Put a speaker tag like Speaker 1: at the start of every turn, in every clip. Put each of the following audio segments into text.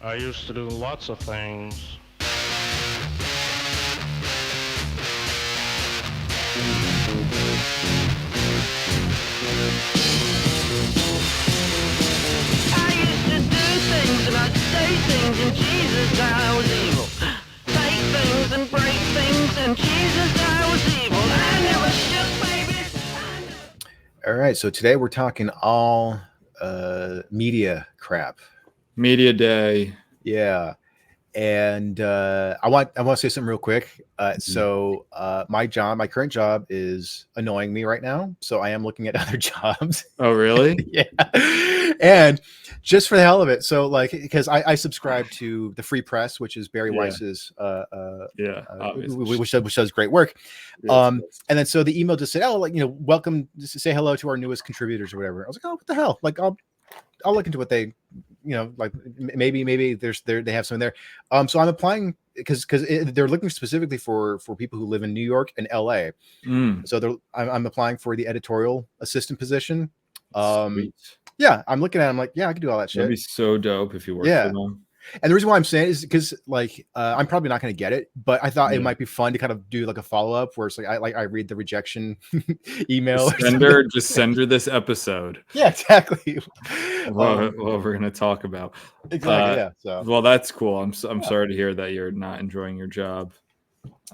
Speaker 1: I used to do lots of things.
Speaker 2: I used to do things and I'd say things and Jesus I was evil. Take things and break things and Jesus I was evil. I never shook baby.
Speaker 3: All right, so today we're talking all media crap.
Speaker 4: Media Day.
Speaker 3: Yeah, and I want to say something real quick. So my current job is annoying me right now, so I am looking at other jobs.
Speaker 4: Oh, really?
Speaker 3: Yeah, and just for the hell of it, so like because I subscribe to the Free Press, which is Bari
Speaker 4: Yeah.
Speaker 3: Weiss's,
Speaker 4: Obviously.
Speaker 3: which does great work.
Speaker 4: Yeah,
Speaker 3: And then so the email just said, "Oh, like welcome, just say hello to our newest contributors or whatever." I was like, "Oh, what the hell?" Like I'll look into what they, like maybe they have something there. So I'm applying because they're looking specifically for people who live in New York and LA. So I'm applying for the editorial assistant position.
Speaker 4: Sweet.
Speaker 3: Yeah, I'm looking at it, I'm like, yeah, I can do all that shit.
Speaker 4: That'd be so dope if you worked
Speaker 3: Yeah.
Speaker 4: for them.
Speaker 3: And the reason why I'm saying is because like I'm probably not going to get it, but I thought it
Speaker 4: Yeah.
Speaker 3: might be fun to kind of do like a follow up where it's like I read the rejection email.
Speaker 4: Just send her this episode.
Speaker 3: Yeah, exactly.
Speaker 4: What we're gonna talk about.
Speaker 3: Exactly. Yeah. So
Speaker 4: Well, that's cool. I'm sorry to hear that you're not enjoying your job.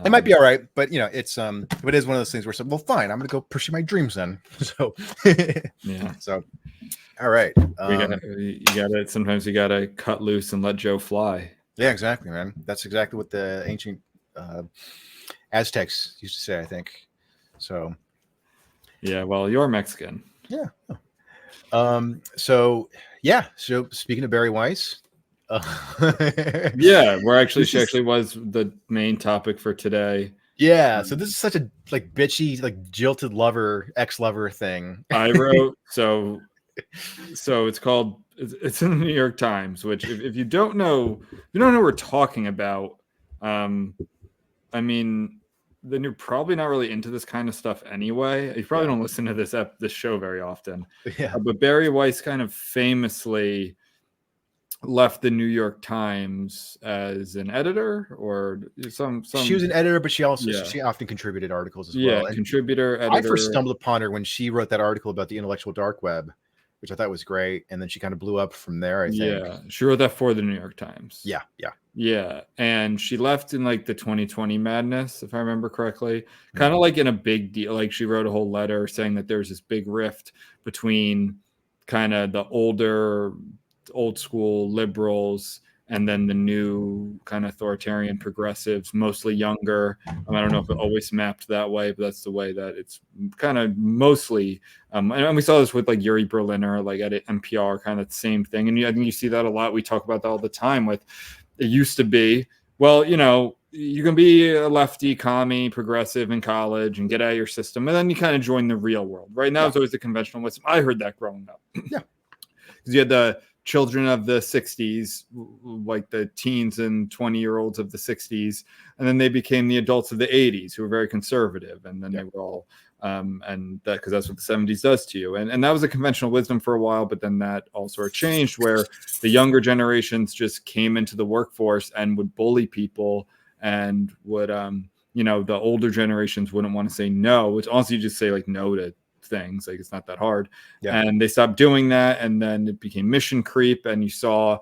Speaker 3: it might be all right, but it's but it is one of those things where it's like, well, fine, I'm gonna go pursue my dreams then. So
Speaker 4: Yeah.
Speaker 3: So all right.
Speaker 4: You gotta sometimes you gotta cut loose and let Joe fly.
Speaker 3: Yeah, exactly, man. That's exactly what the ancient Aztecs used to say, I think. So
Speaker 4: Yeah, well, you're Mexican.
Speaker 3: yeah. So speaking of Bari Weiss,
Speaker 4: yeah, she actually was the main topic for today.
Speaker 3: Yeah, so this is such a like bitchy, like jilted lover, ex-lover thing.
Speaker 4: I wrote so it's called, it's in the New York Times, which if you don't know what we're talking about, I mean, then you're probably not really into this kind of stuff anyway. You probably don't listen to this show very often.
Speaker 3: Yeah.
Speaker 4: But Bari Weiss kind of famously left the New York Times as an editor or some.
Speaker 3: She was an editor, but she often contributed articles as well.
Speaker 4: Yeah, contributor, editor.
Speaker 3: I first stumbled upon her when she wrote that article about the intellectual dark web, which I thought was great, and then she kind of blew up from there. I think.
Speaker 4: Yeah, she wrote that for the New York Times.
Speaker 3: Yeah,
Speaker 4: and she left in like the 2020 madness, if I remember correctly, kind of like in a big deal. Like she wrote a whole letter saying that there's this big rift between kind of the old school liberals and then the new kind of authoritarian progressives, mostly younger. I don't know if it always mapped that way, but that's the way that it's kind of mostly. And we saw this with like Yuri Berliner, like at NPR, kind of the same thing. And I think you see that a lot. We talk about that all the time with, it used to be, well, you can be a lefty, commie, progressive in college and get out of your system. And then you kind of join the real world. Right now, it's always the conventional wisdom. I heard that growing up.
Speaker 3: Yeah.
Speaker 4: Because you had the children of the 60s, like the teens and 20-year-olds of the 60s. And then they became the adults of the 80s who were very conservative. And then they were all, and that, because that's what the 70s does to you. And that was a conventional wisdom for a while, but then that all sort of changed where the younger generations just came into the workforce and would bully people and would, the older generations wouldn't want to say no, which also you just say like no to things, like it's not that hard. And they stopped doing that, and then it became mission creep, and you saw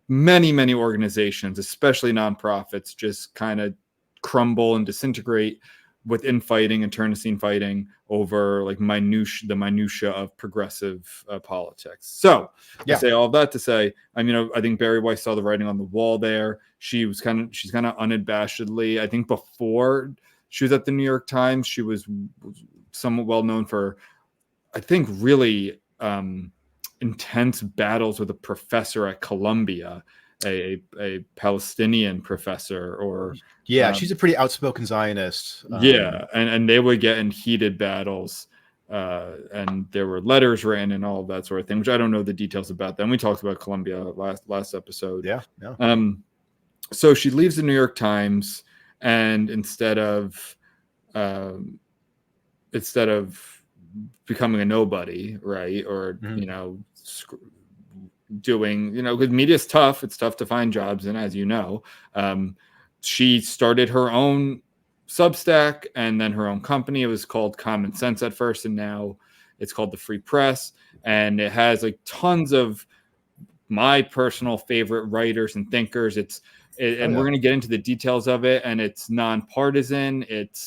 Speaker 4: many organizations, especially nonprofits, just kind of crumble and disintegrate with infighting and internecine fighting over like the minutia of progressive politics. So I say all of that to say, I think Bari Weiss saw the writing on the wall there. She's kind of unabashedly, I think before she was at the New York Times, she was somewhat well known for, I think, really intense battles with a professor at Columbia, a Palestinian professor, or
Speaker 3: she's a pretty outspoken Zionist.
Speaker 4: And they would get in heated battles, and there were letters written and all of that sort of thing, which I don't know the details about. Then we talked about Columbia last episode. So she leaves the New York Times, and instead of becoming a nobody, right, or doing, because media's tough. It's tough to find jobs. And as you know, she started her own Substack and then her own company. It was called Common Sense at first, and now it's called the Free Press. And it has like tons of my personal favorite writers and thinkers. We're going to get into the details of it. And it's nonpartisan. It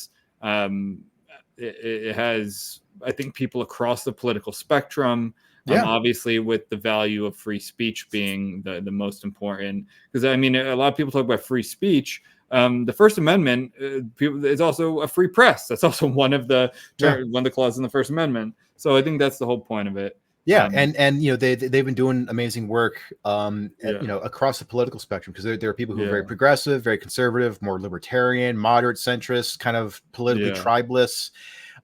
Speaker 4: has, I think, people across the political spectrum. Obviously, with the value of free speech being the most important, because I mean, a lot of people talk about free speech. The First Amendment is also a free press. That's also one of the clauses in the First Amendment. So I think that's the whole point of it.
Speaker 3: Yeah, and they've been doing amazing work across the political spectrum, because there are people who are very progressive, very conservative, more libertarian, moderate, centrist, kind of politically tribalists,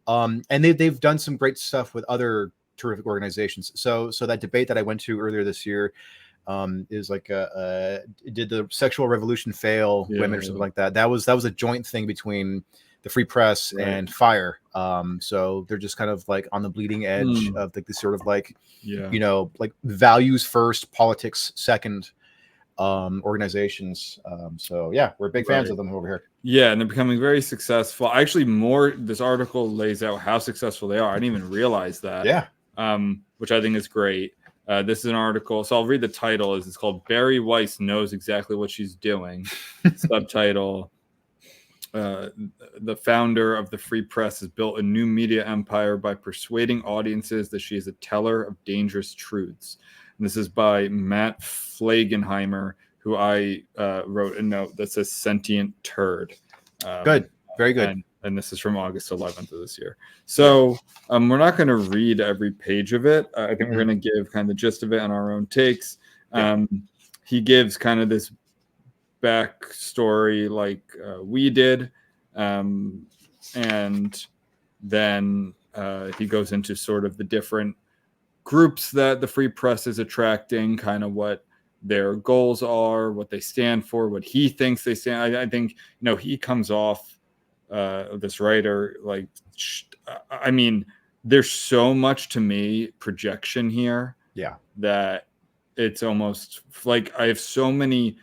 Speaker 3: and they've done some great stuff with other terrific organizations. So that debate that I went to earlier this year is like did the sexual revolution fail women or something like that. That was a joint thing between the Free Press and Fire. So they're just kind of like on the bleeding edge of like this sort of like like values first, politics second organizations. So yeah, we're big fans of them over here.
Speaker 4: Yeah, and they're becoming very successful. Actually, this article lays out how successful they are. I didn't even realize that.
Speaker 3: Yeah.
Speaker 4: Which I think is great. This is an article, so I'll read the title. It's called "Bari Weiss Knows Exactly What She's Doing." Subtitle: The founder of the Free Press has built a new media empire by persuading audiences that she is a teller of dangerous truths. And this is by Matt Flagenheimer, who I wrote a note that says "sentient turd."
Speaker 3: Good, very good.
Speaker 4: And this is from August 11th of this year. So we're not going to read every page of it. I think we're going to give kind of the gist of it on our own takes. He gives kind of this backstory like we did. And then he goes into sort of the different groups that the Free Press is attracting, kind of what their goals are, what they stand for, what he thinks they stand. I think, he comes off this writer, like, I mean, there's so much to me projection here. Yeah. That it's almost like I have so many,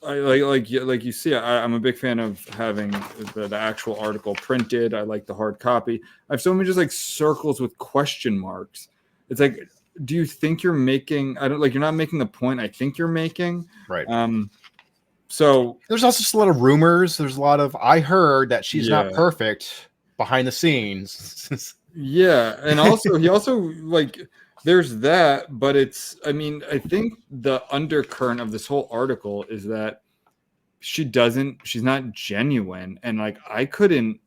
Speaker 4: like you see, I'm a big fan of having the actual article printed. I like the hard copy. I have so many just like circles with question marks. It's like, do you think you're making, you're not making the point I think you're making. Right. So
Speaker 3: there's also just a lot of rumors. There's a lot of, I heard that she's not perfect behind the scenes.
Speaker 4: Yeah. And also, he also like, there's that, but it's, I mean, I think the undercurrent of this whole article is that she's not genuine. And like, I don't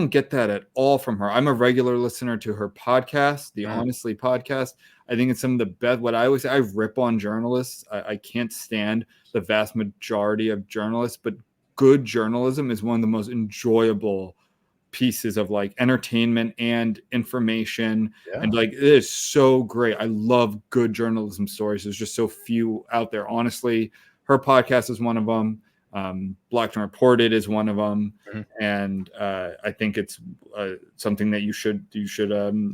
Speaker 4: get that at all from her. I'm a regular listener to her podcast, the Honestly podcast. I think it's some of the best. What I always say, I rip on journalists. I can't stand the vast majority of journalists, but good journalism is one of the most enjoyable pieces of like entertainment and information. And like, it is so great. I love good journalism stories. There's just so few out there. Honestly, her podcast is one of them. Blacked and Reported is one of them. And I think it's something that you should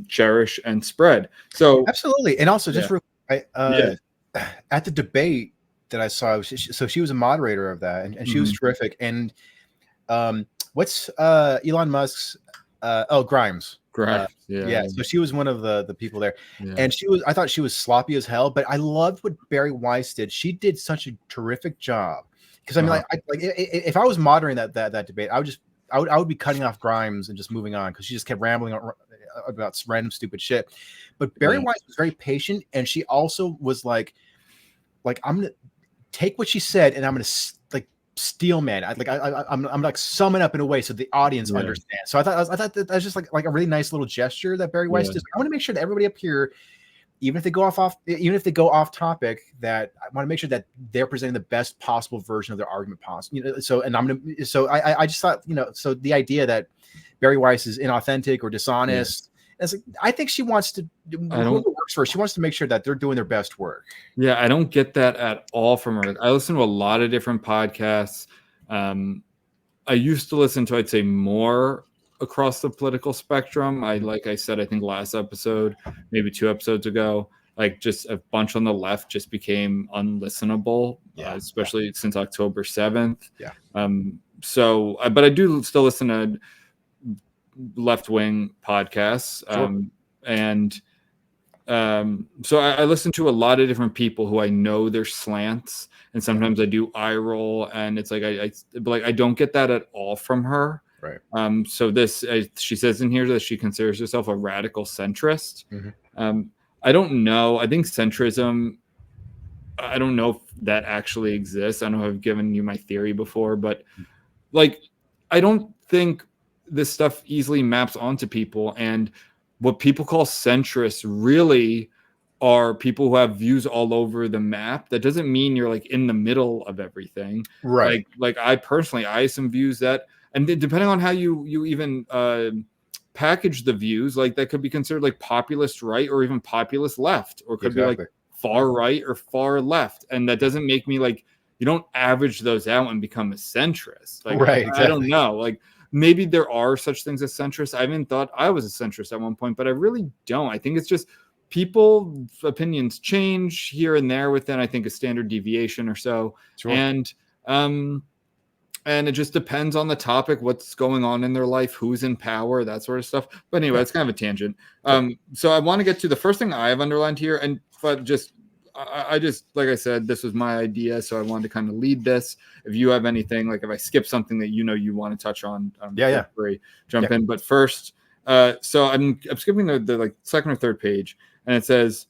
Speaker 4: cherish and spread. So
Speaker 3: absolutely. And also just at the debate that I saw, so she was a moderator of that, and she was terrific. And what's Elon Musk's Grimes. So she was one of the people there, and I thought she was sloppy as hell, but I loved what Bari Weiss did. She did such a terrific job, because I mean, if I was moderating that debate, I would be cutting off Grimes and just moving on, because she just kept rambling about random stupid shit. But Bari Weiss was very patient, and she also was like I'm gonna take what she said and I'm gonna like steel man. I'm like sum it up in a way so the audience understands. So I thought that was just like a really nice little gesture that Bari Weiss did. I want to make sure that everybody up here, even if they go off topic, that I want to make sure that they're presenting the best possible version of their argument possible. I just thought, so the idea that Bari Weiss is inauthentic or dishonest. It's like, I think she wants to whoever works for her, she wants to make sure that they're doing their best work.
Speaker 4: Yeah, I don't get that at all from her. I listen to a lot of different podcasts. I used to listen to, I'd say, more across the political spectrum. Like I said, I think last episode, maybe 2 episodes ago, like just a bunch on the left just became unlistenable, especially since October 7th.
Speaker 3: Yeah.
Speaker 4: But I do still listen to left-wing podcasts. So I listen to a lot of different people who I know their slants, and sometimes I do eye roll, and it's like I don't get that at all from her.
Speaker 3: Right.
Speaker 4: So she says in here that she considers herself a radical centrist.
Speaker 3: Mm-hmm.
Speaker 4: I don't know. I think centrism, I don't know if that actually exists. I know I've given you my theory before, but like, I don't think this stuff easily maps onto people. And what people call centrists really are people who have views all over the map. That doesn't mean you're like in the middle of everything.
Speaker 3: Right.
Speaker 4: Like I personally, I have some views that, and depending on how you even package the views, like that could be considered like populist right or even populist left, or could be like far right or far left. And that doesn't make me like, you don't average those out and become a centrist. Like,
Speaker 3: right. Exactly.
Speaker 4: I don't know. Like, maybe there are such things as centrists. I even thought I was a centrist at one point, but I really don't. I think it's just people's opinions change here and there within, I think, a standard deviation or so.
Speaker 3: Sure.
Speaker 4: And it just depends on the topic, what's going on in their life, who's in power, that sort of stuff. But anyway, it's kind of a tangent. So I want to get to the first thing I have underlined here, but I just, like I said, this was my idea, so I wanted to kind of lead this. If you have anything, like if I skip something that you want to touch on, jump in. But first, so I'm skipping the like second or third page, and it says,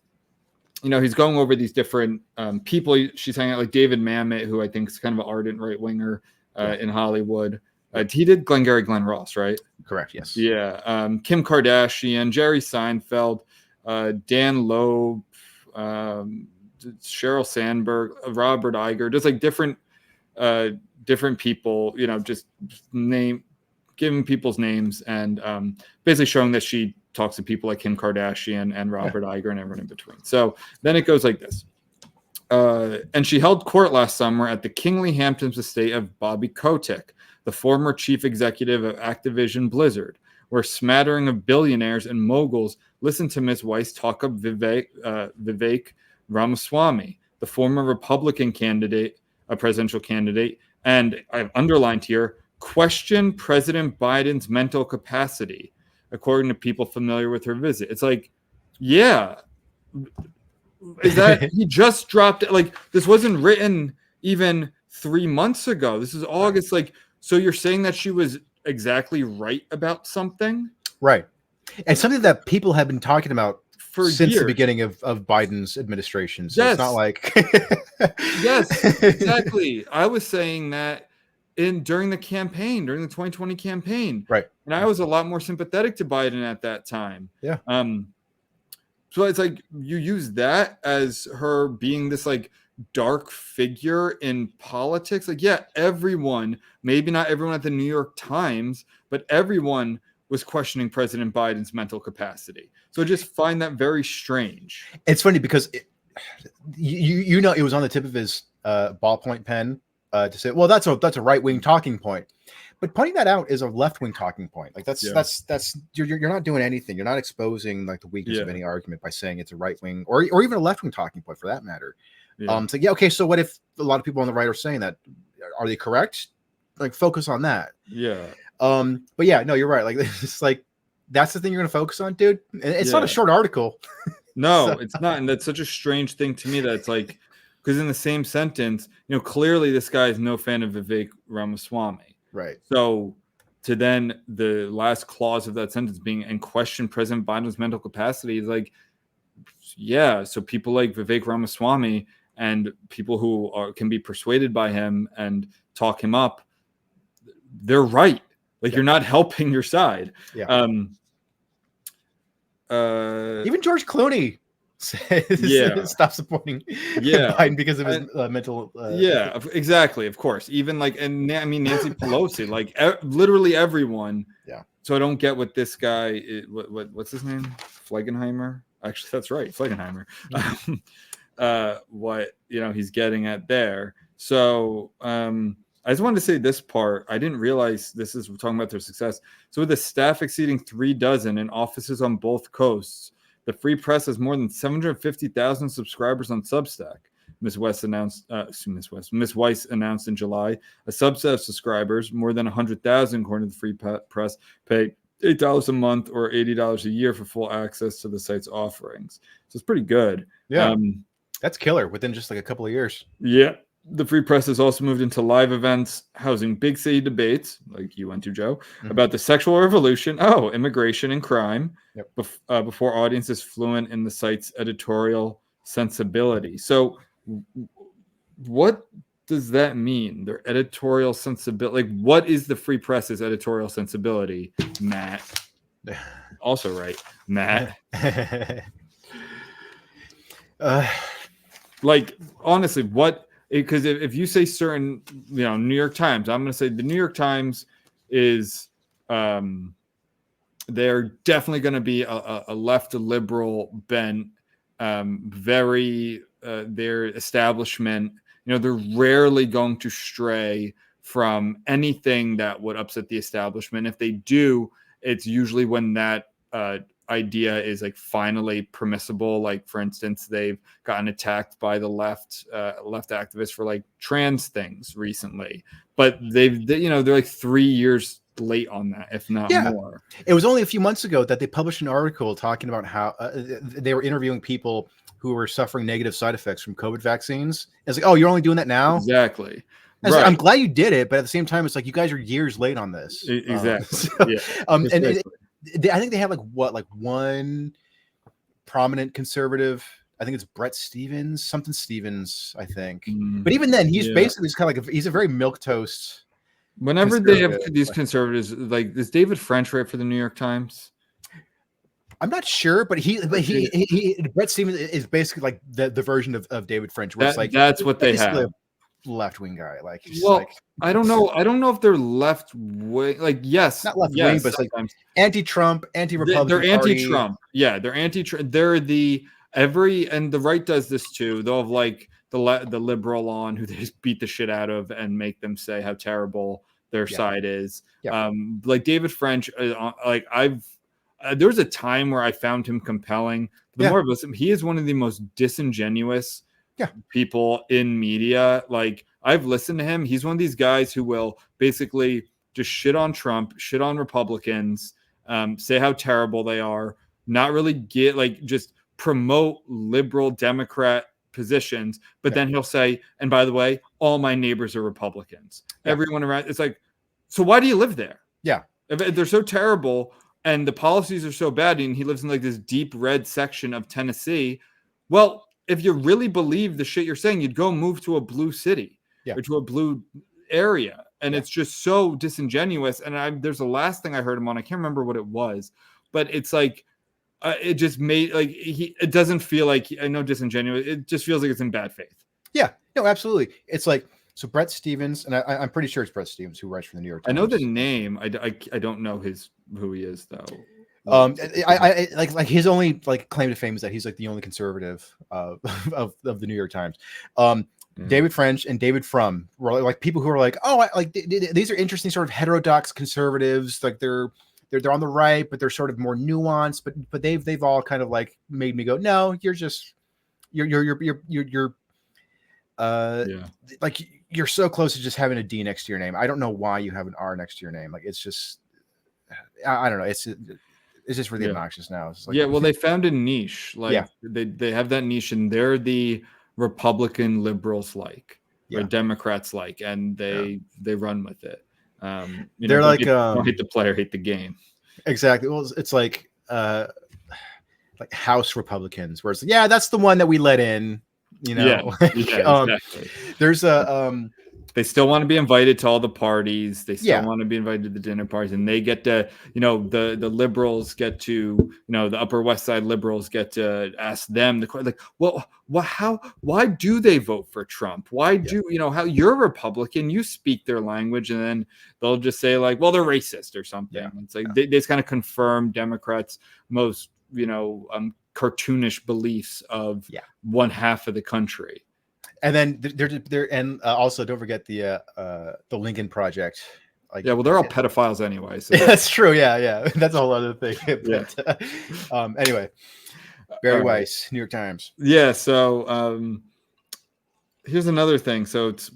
Speaker 4: he's going over these different people. She's hanging out like David Mamet, who I think is kind of an ardent right winger in Hollywood. He did Glengarry Glen Ross, right?
Speaker 3: Correct. Yes.
Speaker 4: Yeah. Kim Kardashian, Jerry Seinfeld, Dan Loeb, Sheryl Sandberg, Robert Iger, just like different people, just giving people's names, and basically showing that she talks to people like Kim Kardashian and Robert Iger and everyone in between. So then it goes like this. And she held court last summer at the Kingly Hamptons estate of Bobby Kotick, the former chief executive of Activision Blizzard, where a smattering of billionaires and moguls listened to Ms. Weiss talk up Vivek Ramaswamy, the former Republican candidate, a presidential candidate, and I've underlined here, question President Biden's mental capacity, according to people familiar with her visit. It's like, yeah, is that he just dropped it? Like, this wasn't written even 3 months ago. This is August. Like, so you're saying that she was exactly right about something?
Speaker 3: Right. And something that people have been talking about since
Speaker 4: years.
Speaker 3: The beginning of Biden's administration. So
Speaker 4: yes.
Speaker 3: It's not like
Speaker 4: yes, exactly. I was saying that during the 2020 campaign.
Speaker 3: Right.
Speaker 4: And I was a lot more sympathetic to Biden at that time.
Speaker 3: Yeah.
Speaker 4: So it's like you use that as her being this like dark figure in politics. Like, yeah, everyone, maybe not everyone at the New York Times, but everyone was questioning President Biden's mental capacity. So I just find that very strange.
Speaker 3: It's funny because it was on the tip of his ballpoint pen to say, well, that's a right-wing talking point. But pointing that out is a left-wing talking point. Like that's you're not doing anything. You're not exposing like the weakness of any argument by saying it's a right-wing or even a left-wing talking point for that matter. Okay, so what if a lot of people on the right are saying that? Are they correct? Like, focus on that.
Speaker 4: Yeah.
Speaker 3: But yeah, no, you're right. Like, it's like that's the thing you're going to focus on, dude. And it's not a short article.
Speaker 4: No, it's not, and that's such a strange thing to me. That it's like, because in the same sentence, clearly this guy is no fan of Vivek Ramaswamy.
Speaker 3: Right.
Speaker 4: So to then the last clause of that sentence being and question President Biden's mental capacity is like, yeah. So people like Vivek Ramaswamy and people who can be persuaded by him and talk him up, they're right. Like, you're not helping your side.
Speaker 3: Yeah. Even George Clooney stop supporting Biden because of his mental.
Speaker 4: Exactly. Of course. Even like, and I mean, Nancy Pelosi, like literally everyone. Yeah. So I don't get what this guy, what's his name? Flegenheimer. Actually, that's right. Flegenheimer. What, he's getting at there. So, I just wanted to say this part. I didn't realize this is talking about their success. So with a staff exceeding 36 in offices on both coasts, The Free Press has more than 750,000 subscribers on Substack. Miss Weiss announced in July. A subset of subscribers, more than 100,000, according to the Free Press, pay $8 a month or $80 a year for full access to the site's offerings. So it's pretty good.
Speaker 3: Yeah, that's killer within just like a couple of years.
Speaker 4: Yeah. The Free Press has also moved into live events, housing big city debates, like you went to, Joe, about the sexual revolution, immigration and crime, before audiences fluent in the site's editorial sensibility. So what does that mean? Their editorial sensibility? Like, what is the Free Press's editorial sensibility, Matt? Also right, Matt. Like, honestly, what? Because if you say certain, New York Times, I'm going to say the New York Times is, they're definitely going to be a left liberal bent, their establishment, they're rarely going to stray from anything that would upset the establishment. If they do, it's usually when that idea is like finally permissible. Like, for instance, they've gotten attacked by the left activists for like trans things recently, but they're like 3 years late on that, if not more.
Speaker 3: It was only a few months ago that they published an article talking about how they were interviewing people who were suffering negative side effects from COVID vaccines. It's like, oh, you're only doing that now?
Speaker 4: Exactly.
Speaker 3: Right. Like, I'm glad you did it, but at the same time, it's like you guys are years late on this.
Speaker 4: Exactly.
Speaker 3: I think they have like one prominent conservative. I think it's Brett Stevens, I think. But even then, he's basically just kind of like he's a very milquetoast.
Speaker 4: Whenever they have these conservatives, like, is David French right for the New York Times?
Speaker 3: I'm not sure, but Brett Stevens is basically like the version of David French, where it's like
Speaker 4: that's what they have.
Speaker 3: Left-wing guy, like,
Speaker 4: I don't know if they're left-wing, like, yes,
Speaker 3: not left-wing, but like anti-Trump, anti-Republican.
Speaker 4: They're anti-Trump. Yeah, they're anti-Trump. They're and the right does this too. They'll have like the liberal on who they just beat the shit out of and make them say how terrible their side is. Like David French, like there was a time where I found him compelling. The more of listen, he is one of the most disingenuous people in media. Like, I've listened to him. He's one of these guys who will basically just shit on Trump, shit on Republicans, say how terrible they are, not really just promote liberal Democrat positions. But then he'll say, and by the way, all my neighbors are Republicans. Everyone around. It's like, so why do you live there? Yeah. If they're so terrible and the policies are so bad, and he lives in like this deep red section of Tennessee, well, if you really believe the shit you're saying, you'd go move to a blue city or to a blue area. And it's just so disingenuous. And there's the last thing I heard him on, I can't remember what it was, but it's like, it just made like, it doesn't feel like, I know disingenuous. It just feels like it's in bad faith. Yeah, no, absolutely. It's like, so Brett Stevens, and I'm pretty sure it's Brett Stevens who writes for the New York Times. I know the name. I don't know who he is though. I like his only like claim to fame is that he's like the only conservative of the New York Times. David French and David Frum were like people who are like, oh, these are interesting sort of heterodox conservatives. Like they're on the right, but they're sort of more nuanced. But they've all kind of like made me go, no, you're like you're so close to just having a D next to your name. I don't know why you have an R next to your name. Like it's just, I don't know. It's just really obnoxious now. It's like, well, they found a niche. Like they have that niche, and they're the Republican liberals or Democrats and they run with it. They're like don't hate the player, hate the game. Exactly. Well, it's like House Republicans, where it's like, that's the one that we let in. Exactly. There's they still want to be invited to all the parties. They still want to be invited to the dinner parties, and they get to, the liberals get to, the Upper West Side liberals get to ask them the question, like, well, why do they vote for Trump? Why do, how you're a Republican, you speak their language, and then they'll just say like, well, they're racist or something. It's like, they just kind of confirm Democrats' most, cartoonish beliefs of one half of the country. And then they're and also don't forget the Lincoln Project. Like, well, they're all pedophiles anyway. So. That's true. Yeah, that's a whole other thing. But, anyway,
Speaker 3: Bari
Speaker 4: All right.
Speaker 3: Weiss, New York Times.
Speaker 4: Yeah. So here's another thing. So it's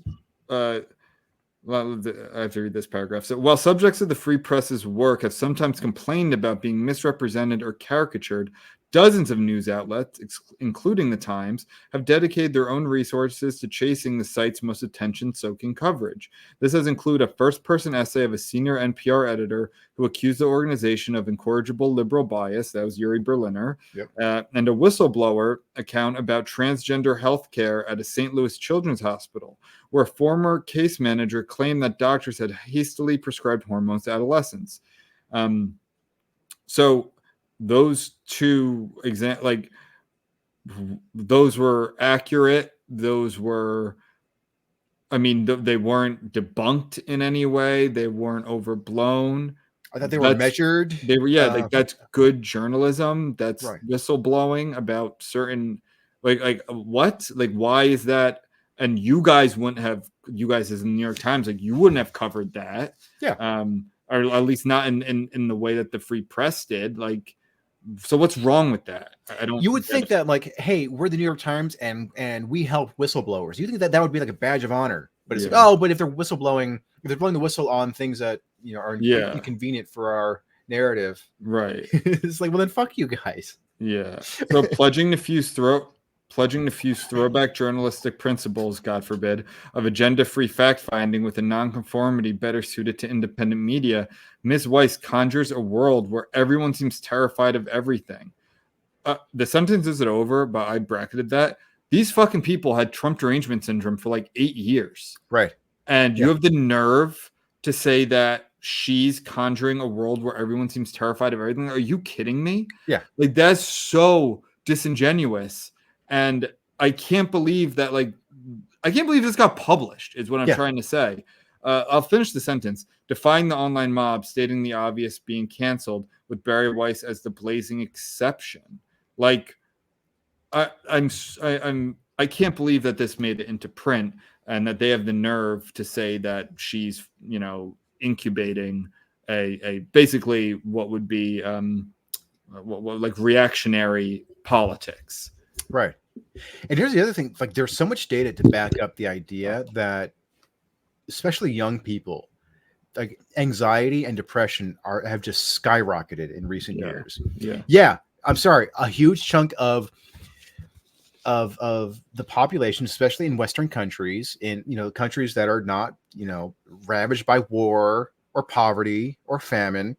Speaker 4: well, I have to read this paragraph. So, while subjects of the Free Press's work have sometimes complained about being misrepresented or caricatured, dozens of news outlets, including the Times, have dedicated their own resources to chasing the site's most attention-soaking coverage. This has included a first-person essay of a senior NPR editor who accused the organization of incorrigible liberal bias, that was Yuri Berliner, and a whistleblower account about transgender health care at a St. Louis Children's Hospital, where a former case manager claimed that doctors had hastily prescribed hormones to adolescents. So those two those were accurate. Those were, I mean, they weren't debunked in any way. They weren't overblown.
Speaker 3: I thought they were measured.
Speaker 4: They were, like that's good journalism. That's
Speaker 3: right.
Speaker 4: Whistleblowing about certain, like what? Like, why is that? And you guys wouldn't have, you guys as the New York Times, like you wouldn't have covered that.
Speaker 3: Yeah.
Speaker 4: Or at least not in the way that the Free Press did. Like, so what's wrong with that? I don't.
Speaker 3: You would think that, like, hey, we're the New York Times and we help whistleblowers. You think that would be like a badge of honor? But it's like, oh, but if they're whistleblowing, if they're blowing the whistle on things that are inconvenient for our narrative,
Speaker 4: right?
Speaker 3: It's like, well, then fuck you guys.
Speaker 4: Yeah. So pledging to fuse throwback journalistic principles, God forbid, of agenda-free fact-finding with a nonconformity better suited to independent media, Ms. Weiss conjures a world where everyone seems terrified of everything. The sentence isn't over, but I bracketed that. These fucking people had Trump derangement syndrome for like 8 years.
Speaker 3: Right.
Speaker 4: And you have the nerve to say that she's conjuring a world where everyone seems terrified of everything. Are you kidding me?
Speaker 3: Yeah.
Speaker 4: Like, that's so disingenuous. And I can't believe that, I can't believe this got published, is what I'm trying to say. I'll finish the sentence. Defying the online mob, stating the obvious, being canceled, with Bari Weiss as the blazing exception. Like, I can't believe that this made it into print and that they have the nerve to say that she's, incubating a basically what would be like reactionary politics.
Speaker 3: Right. And here's the other thing, like there's so much data to back up the idea that especially young people, like anxiety and depression have just skyrocketed in recent years. Yeah. I'm sorry. A huge chunk of the population, especially in Western countries, in countries that are not ravaged by war or poverty or famine,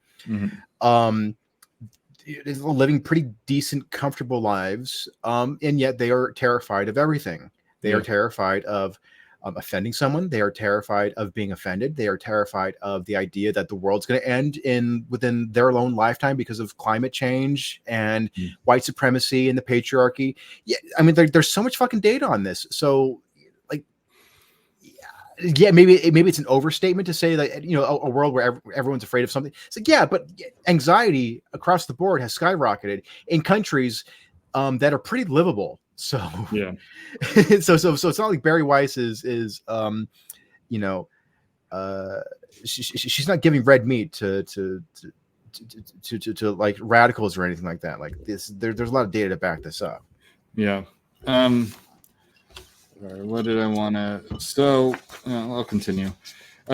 Speaker 3: living pretty decent, comfortable lives, and yet they are terrified of everything. They are terrified of offending someone. They are terrified of being offended. They are terrified of the idea that the world's going to end within their own lifetime because of climate change and white supremacy and the patriarchy. Yeah, I mean, there's so much fucking data on this. So, like, yeah, maybe it's an overstatement to say that a world where everyone's afraid of something. It's like, yeah, but anxiety across the board has skyrocketed in countries that are pretty livable. So so it's not like Bari Weiss is she's not giving red meat to like radicals or anything like that. Like this, there's a lot of data to back this up.
Speaker 4: Yeah. What did I want to? So I'll continue.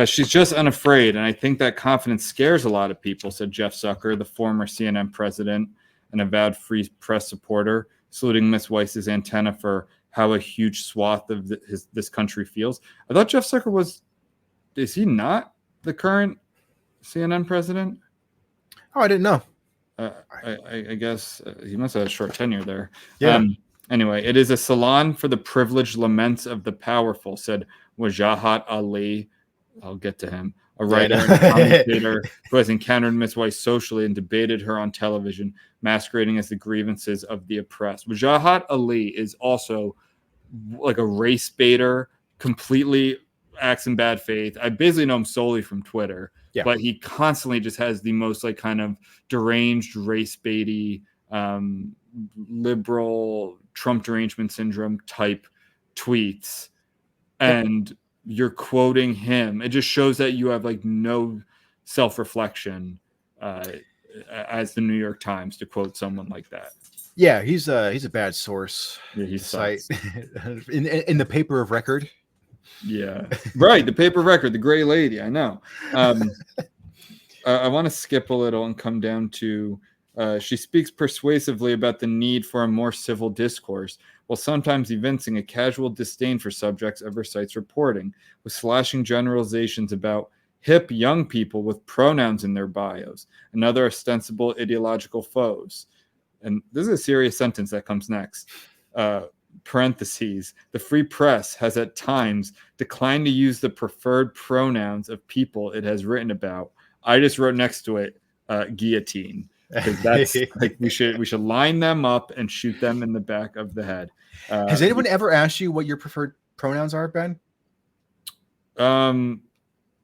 Speaker 4: She's just unafraid, and I think that confidence scares a lot of people," said Jeff Zucker, the former CNN president and avowed Free Press supporter, saluting Miss Weiss's antenna for how a huge swath of this country feels. I thought Jeff Zucker is he not the current CNN president?
Speaker 3: Oh, I didn't know.
Speaker 4: I guess he must have had a short tenure there.
Speaker 3: Yeah.
Speaker 4: Anyway, it is a salon for the privileged laments of the powerful, said Wajahat Ali. I'll get to him. A writer and commentator who has encountered Miss Weiss socially and debated her on television, masquerading as the grievances of the oppressed. Wajahat Ali is also like a race baiter, completely acts in bad faith. I basically know him solely from Twitter, but he constantly just has the most like kind of deranged race baity, liberal Trump derangement syndrome type tweets. And you're quoting him. It just shows that you have like no self-reflection as the New York Times to quote someone like that.
Speaker 3: Yeah, he's a bad source
Speaker 4: Yeah, he
Speaker 3: to cite
Speaker 4: sucks.
Speaker 3: in the paper of record.
Speaker 4: Yeah, right. The paper record, the gray lady. I know. I want to skip a little and come down to she speaks persuasively about the need for a more civil discourse, while sometimes evincing a casual disdain for subjects of her site's reporting, with slashing generalizations about hip young people with pronouns in their bios and other ostensible ideological foes. And this is a serious sentence that comes next. Parentheses, the free press has at times declined to use the preferred pronouns of people it has written about. I just wrote next to it guillotine, because that's like we should line them up and shoot them in the back of the head.
Speaker 3: Has anyone ever asked you what your preferred pronouns are, Ben?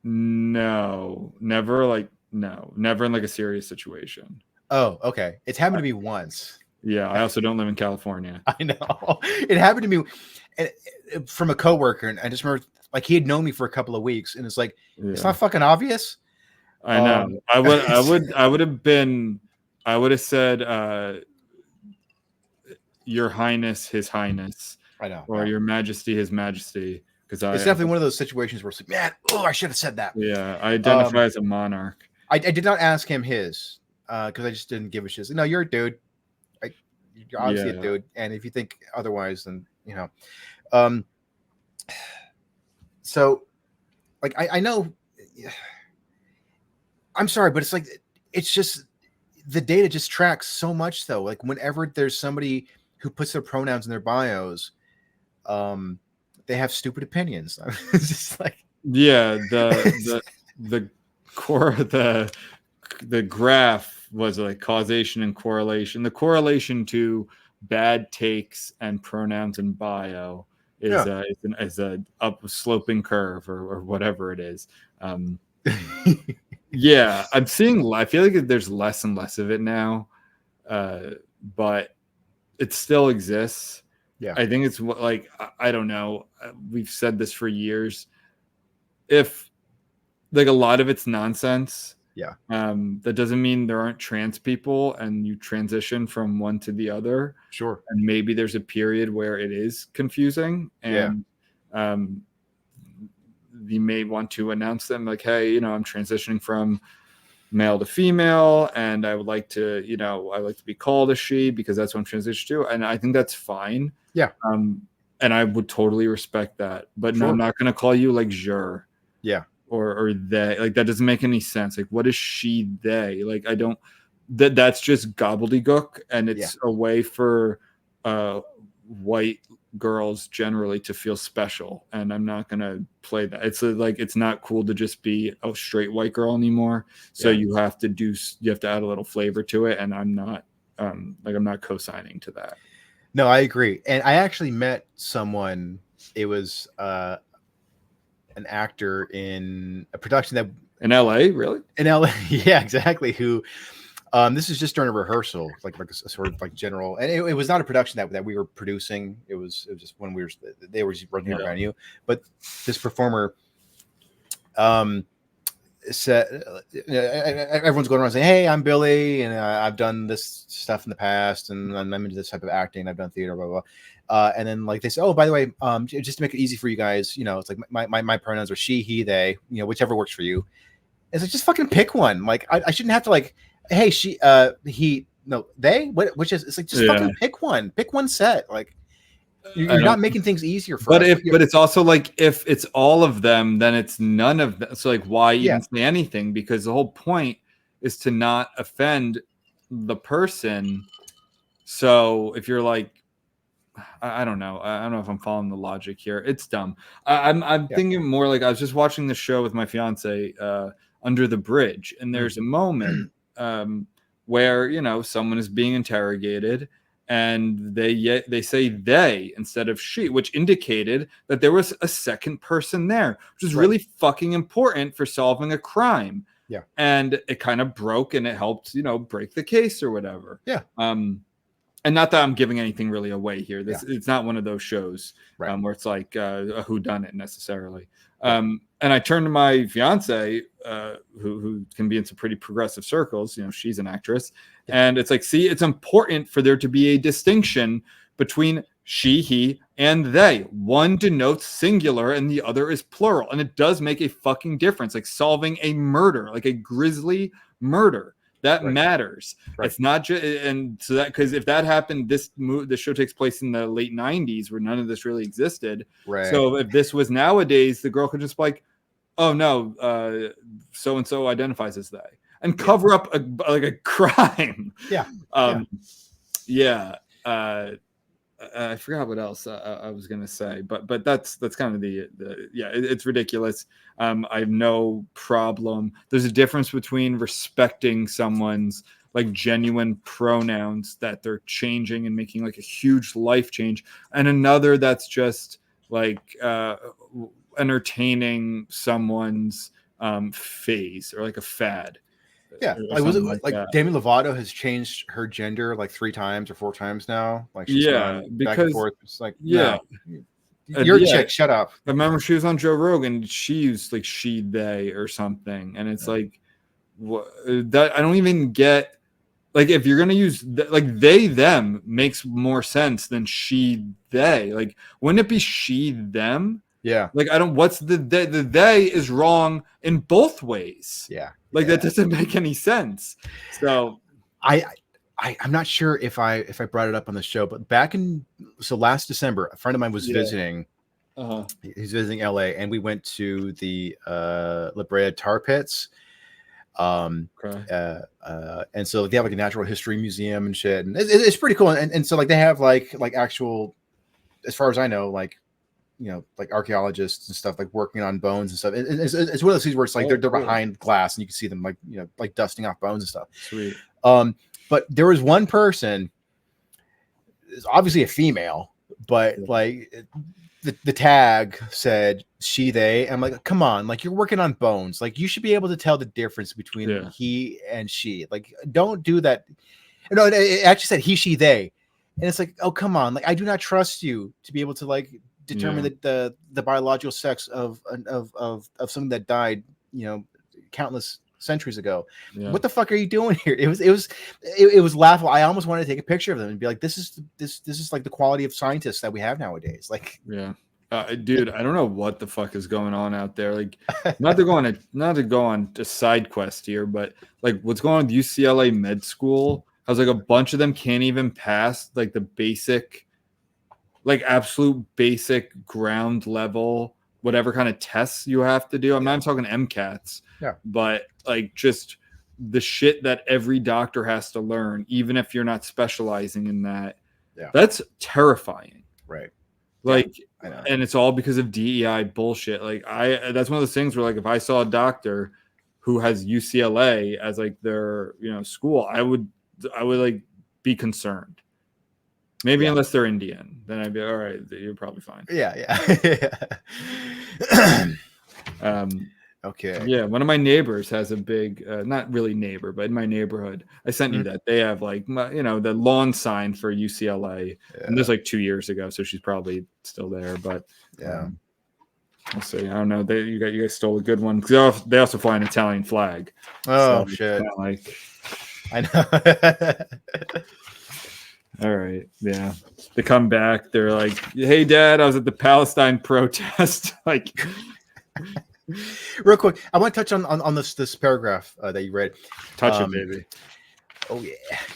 Speaker 4: No, never in like a serious situation.
Speaker 3: Oh, okay. It's happened to me once.
Speaker 4: Yeah, I also don't live in California.
Speaker 3: I know. It happened to me from a coworker, and I just remember like he had known me for a couple of weeks, and it's like it's not fucking obvious.
Speaker 4: I know. I would have said Your Highness, His Highness.
Speaker 3: I know.
Speaker 4: Or Your Majesty, His Majesty. Because
Speaker 3: it's definitely one of those situations where it's like, man, I should have said that.
Speaker 4: Yeah, I identify as a monarch.
Speaker 3: I did not ask him his because I just didn't give a shit. No, you're a dude. You're obviously a dude, and if you think otherwise, then you know. So, like, I know. I'm sorry, but it's like it's just the data just tracks so much, though. Like, whenever there's somebody who puts their pronouns in their bios, they have stupid opinions. It's just like
Speaker 4: the graph was like causation and correlation. The correlation to bad takes and pronouns in bio is a up sloping curve or whatever it is. Yeah, I'm seeing. I feel like there's less and less of it now, but it still exists.
Speaker 3: Yeah,
Speaker 4: I think it's like I don't know. We've said this for years. If like a lot of it's nonsense.
Speaker 3: Yeah.
Speaker 4: That doesn't mean there aren't trans people and you transition from one to the other.
Speaker 3: Sure.
Speaker 4: And maybe there's a period where it is confusing and you may want to announce them like, hey, I'm transitioning from male to female and I would like to, I like to be called a she because that's what I'm transitioning to. And I think that's fine.
Speaker 3: Yeah.
Speaker 4: And I would totally respect that. But no, I'm not going to call you like Jur.
Speaker 3: Yeah.
Speaker 4: Or they, like that doesn't make any sense. Like what is she, they? Like I don't that's just gobbledygook and it's a way for white girls generally to feel special, and I'm not gonna play that. It's like it's not cool to just be a straight white girl anymore. So you have to add a little flavor to it, and I'm not I'm not co-signing to that.
Speaker 3: No, I agree. And I actually met someone. It was an actor in a production that
Speaker 4: in LA, really?
Speaker 3: In LA, yeah, exactly. Who this is just during a rehearsal, like a sort of like general, and it was not a production that we were producing. It was just when they were running our venue. But this performer said, everyone's going around saying, "Hey, I'm Billy, and I've done this stuff in the past, and I'm into this type of acting. I've done theater, blah blah." And then like they say, "Oh, by the way, just to make it easy for you guys, it's like my pronouns are she, he, they, whichever works for you." It's like just fucking pick one. Like I shouldn't have to like, hey, she, he, no, they, which is it's like just fucking pick one set. Like you're not making things easier for us.
Speaker 4: But it's also like if it's all of them, then it's none of them. So like why even say anything? Because the whole point is to not offend the person. So if you're like, I don't know. I don't know if I'm following the logic here. It's dumb. I'm thinking more like I was just watching the show with my fiance, Under the Bridge, and there's a moment where someone is being interrogated, and they say they instead of she, which indicated that there was a second person there, which is really fucking important for solving a crime.
Speaker 3: Yeah,
Speaker 4: and it kind of broke, and it helped break the case or whatever.
Speaker 3: Yeah.
Speaker 4: and not that I'm giving anything really away here. It's not one of those shows where it's like a whodunit necessarily. And I turned to my fiance, who can be in some pretty progressive circles. You know, she's an actress, and it's like, see, it's important for there to be a distinction between she, he, and they. One denotes singular and the other is plural. And it does make a fucking difference. Like solving a murder, like a grisly murder, that matters. It's not just, and so that, because if that happened, this show takes place in the late 90s where none of this really existed. So if this was nowadays, the girl could just be like, oh no, so-and-so identifies as they, and cover up a crime. I forgot what else I was gonna say, but that's kind of it's ridiculous. I have no problem. There's a difference between respecting someone's like genuine pronouns that they're changing and making like a huge life change, and another that's just like entertaining someone's phase or like a fad.
Speaker 3: Yeah, like was it like Demi Lovato has changed her gender like 3 times or 4 times now? Like she's gone back and forth. It's like no, you're a chick. Shut up.
Speaker 4: I remember she was on Joe Rogan. She used like she, they, or something, and it's like what that I don't even get. Like if you're gonna use like they, them makes more sense than she, they. Like wouldn't it be she, them?
Speaker 3: Yeah.
Speaker 4: Like I don't. What's the they is wrong in both ways.
Speaker 3: Yeah.
Speaker 4: Like that doesn't make any sense. So
Speaker 3: I'm not sure if I brought it up on the show, but last December, a friend of mine was visiting. He's visiting LA, and we went to the La Brea Tar Pits. And so they have like a natural history museum and shit, and it's pretty cool. And so like they have like actual, as far as I know, like, you know, like archaeologists and stuff, like working on bones and stuff. It's one of those things where it's like they're behind glass and you can see them like, you know, like dusting off bones and stuff.
Speaker 4: Sweet.
Speaker 3: But there was one person, it's obviously a female, but like the tag said she, they. And I'm like, come on, like you're working on bones. Like you should be able to tell the difference between he and she. Like don't do that. No, it actually said he, she, they. And it's like, oh, come on. Like I do not trust you to be able to like determine the biological sex of something that died, you know, countless centuries ago. What the fuck are you doing here? It was laughable. I almost wanted to take a picture of them and be like, this is like the quality of scientists that we have nowadays. Like,
Speaker 4: dude, I don't know what the fuck is going on out there. Like, not to go on a side quest here, but like what's going on with UCLA med school? I was like, a bunch of them can't even pass like the basic, like absolute basic ground level, whatever kind of tests you have to do. I'm not talking MCATs, but like just the shit that every doctor has to learn, even if you're not specializing in that. That's terrifying.
Speaker 3: Right.
Speaker 4: Like, and it's all because of DEI bullshit. Like that's one of those things where like, if I saw a doctor who has UCLA as like their, you know, school, I would like be concerned. Maybe unless they're Indian, then I'd be all right. You're probably fine.
Speaker 3: Okay.
Speaker 4: Yeah, one of my neighbors has a big, not really neighbor, but in my neighborhood, I sent you that. They have like, you know, the lawn sign for UCLA, and this like 2 years ago, so she's probably still there. But we'll see. I don't know. You guys stole a good one because they also fly an Italian flag.
Speaker 3: Oh shit!
Speaker 4: Like,
Speaker 3: I know.
Speaker 4: All right. Yeah. They come back. They're like, hey, Dad, I was at the Palestine protest. Like,
Speaker 3: real quick, I want to touch on this paragraph that you read.
Speaker 4: Touch it, baby.
Speaker 3: Oh, yeah.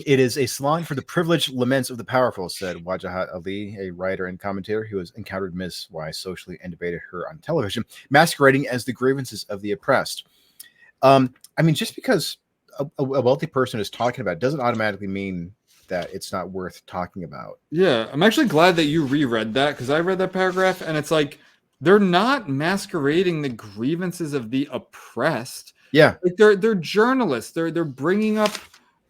Speaker 3: It is a salon for the privileged laments of the powerful, said Wajahat Ali, a writer and commentator who has encountered Ms. Weiss socially and debated her on television, masquerading as the grievances of the oppressed. I mean, just because a wealthy person is talking about it doesn't automatically mean that it's not worth talking about.
Speaker 4: Yeah, I'm actually glad that you reread that because I read that paragraph and it's like they're not masquerading the grievances of the oppressed.
Speaker 3: Yeah,
Speaker 4: like they're journalists. They're bringing up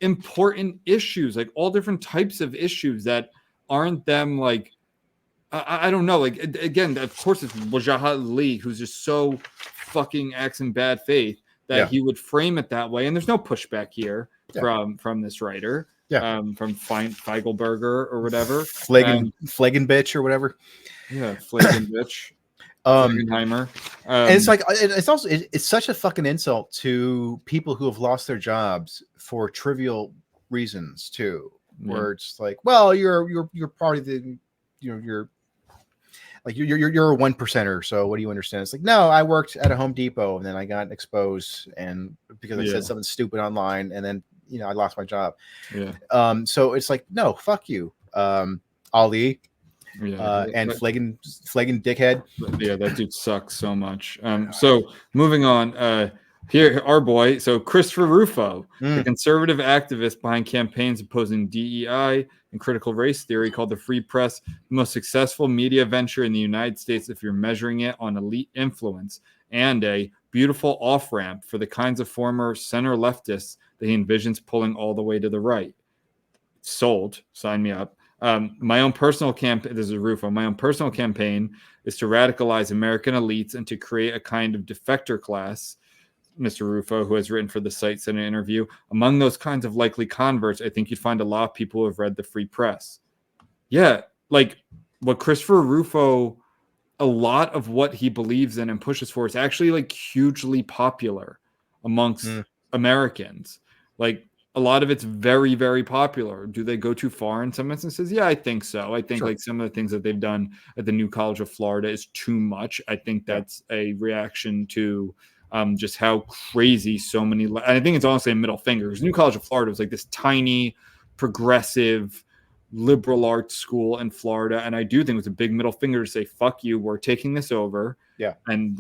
Speaker 4: important issues, like all different types of issues that aren't them. Like I don't know. Like again, of course, it's Wajahat Ali who's just so fucking acts in bad faith that he would frame it that way. And there's no pushback here from this writer. from Feigelberger or whatever.
Speaker 3: Flagon bitch or whatever.
Speaker 4: Yeah, Flagon bitch. Flagenheimer.
Speaker 3: And it's like it's also it's such a fucking insult to people who have lost their jobs for trivial reasons too. Where it's like, well, you're part of the, you're like you're a 1%er. So what do you understand? It's like, no, I worked at a Home Depot and then I got exposed and because I said something stupid online and then I lost my job. Yeah. So it's like, no, fuck you, Ali. And Flagon dickhead.
Speaker 4: Yeah, that dude sucks so much. So moving on, here our boy. So Christopher Rufo, the conservative activist behind campaigns opposing DEI and critical race theory, called the Free Press the most successful media venture in the United States if you're measuring it on elite influence, and a beautiful off-ramp for the kinds of former center leftists that he envisions pulling all the way to the right. Sold. Sign me up. My own personal campaign, this is Rufo, my own personal campaign is to radicalize American elites and to create a kind of defector class, Mr. Rufo, who has written for the site, sent an interview. Among those kinds of likely converts, I think you'd find a lot of people who have read the Free Press. Yeah, like what Christopher Rufo, a lot of what he believes in and pushes for is actually like hugely popular amongst Americans. Like, a lot of it's very, very popular. Do they go too far in some instances? Yeah, I think so. I think like some of the things that they've done at the New College of Florida is too much. I think that's a reaction to just how crazy so many. And I think it's honestly a middle finger. Because New College of Florida was like this tiny, progressive, liberal arts school in Florida, and I do think it was a big middle finger to say, "Fuck you, we're taking this over."
Speaker 3: Yeah,
Speaker 4: and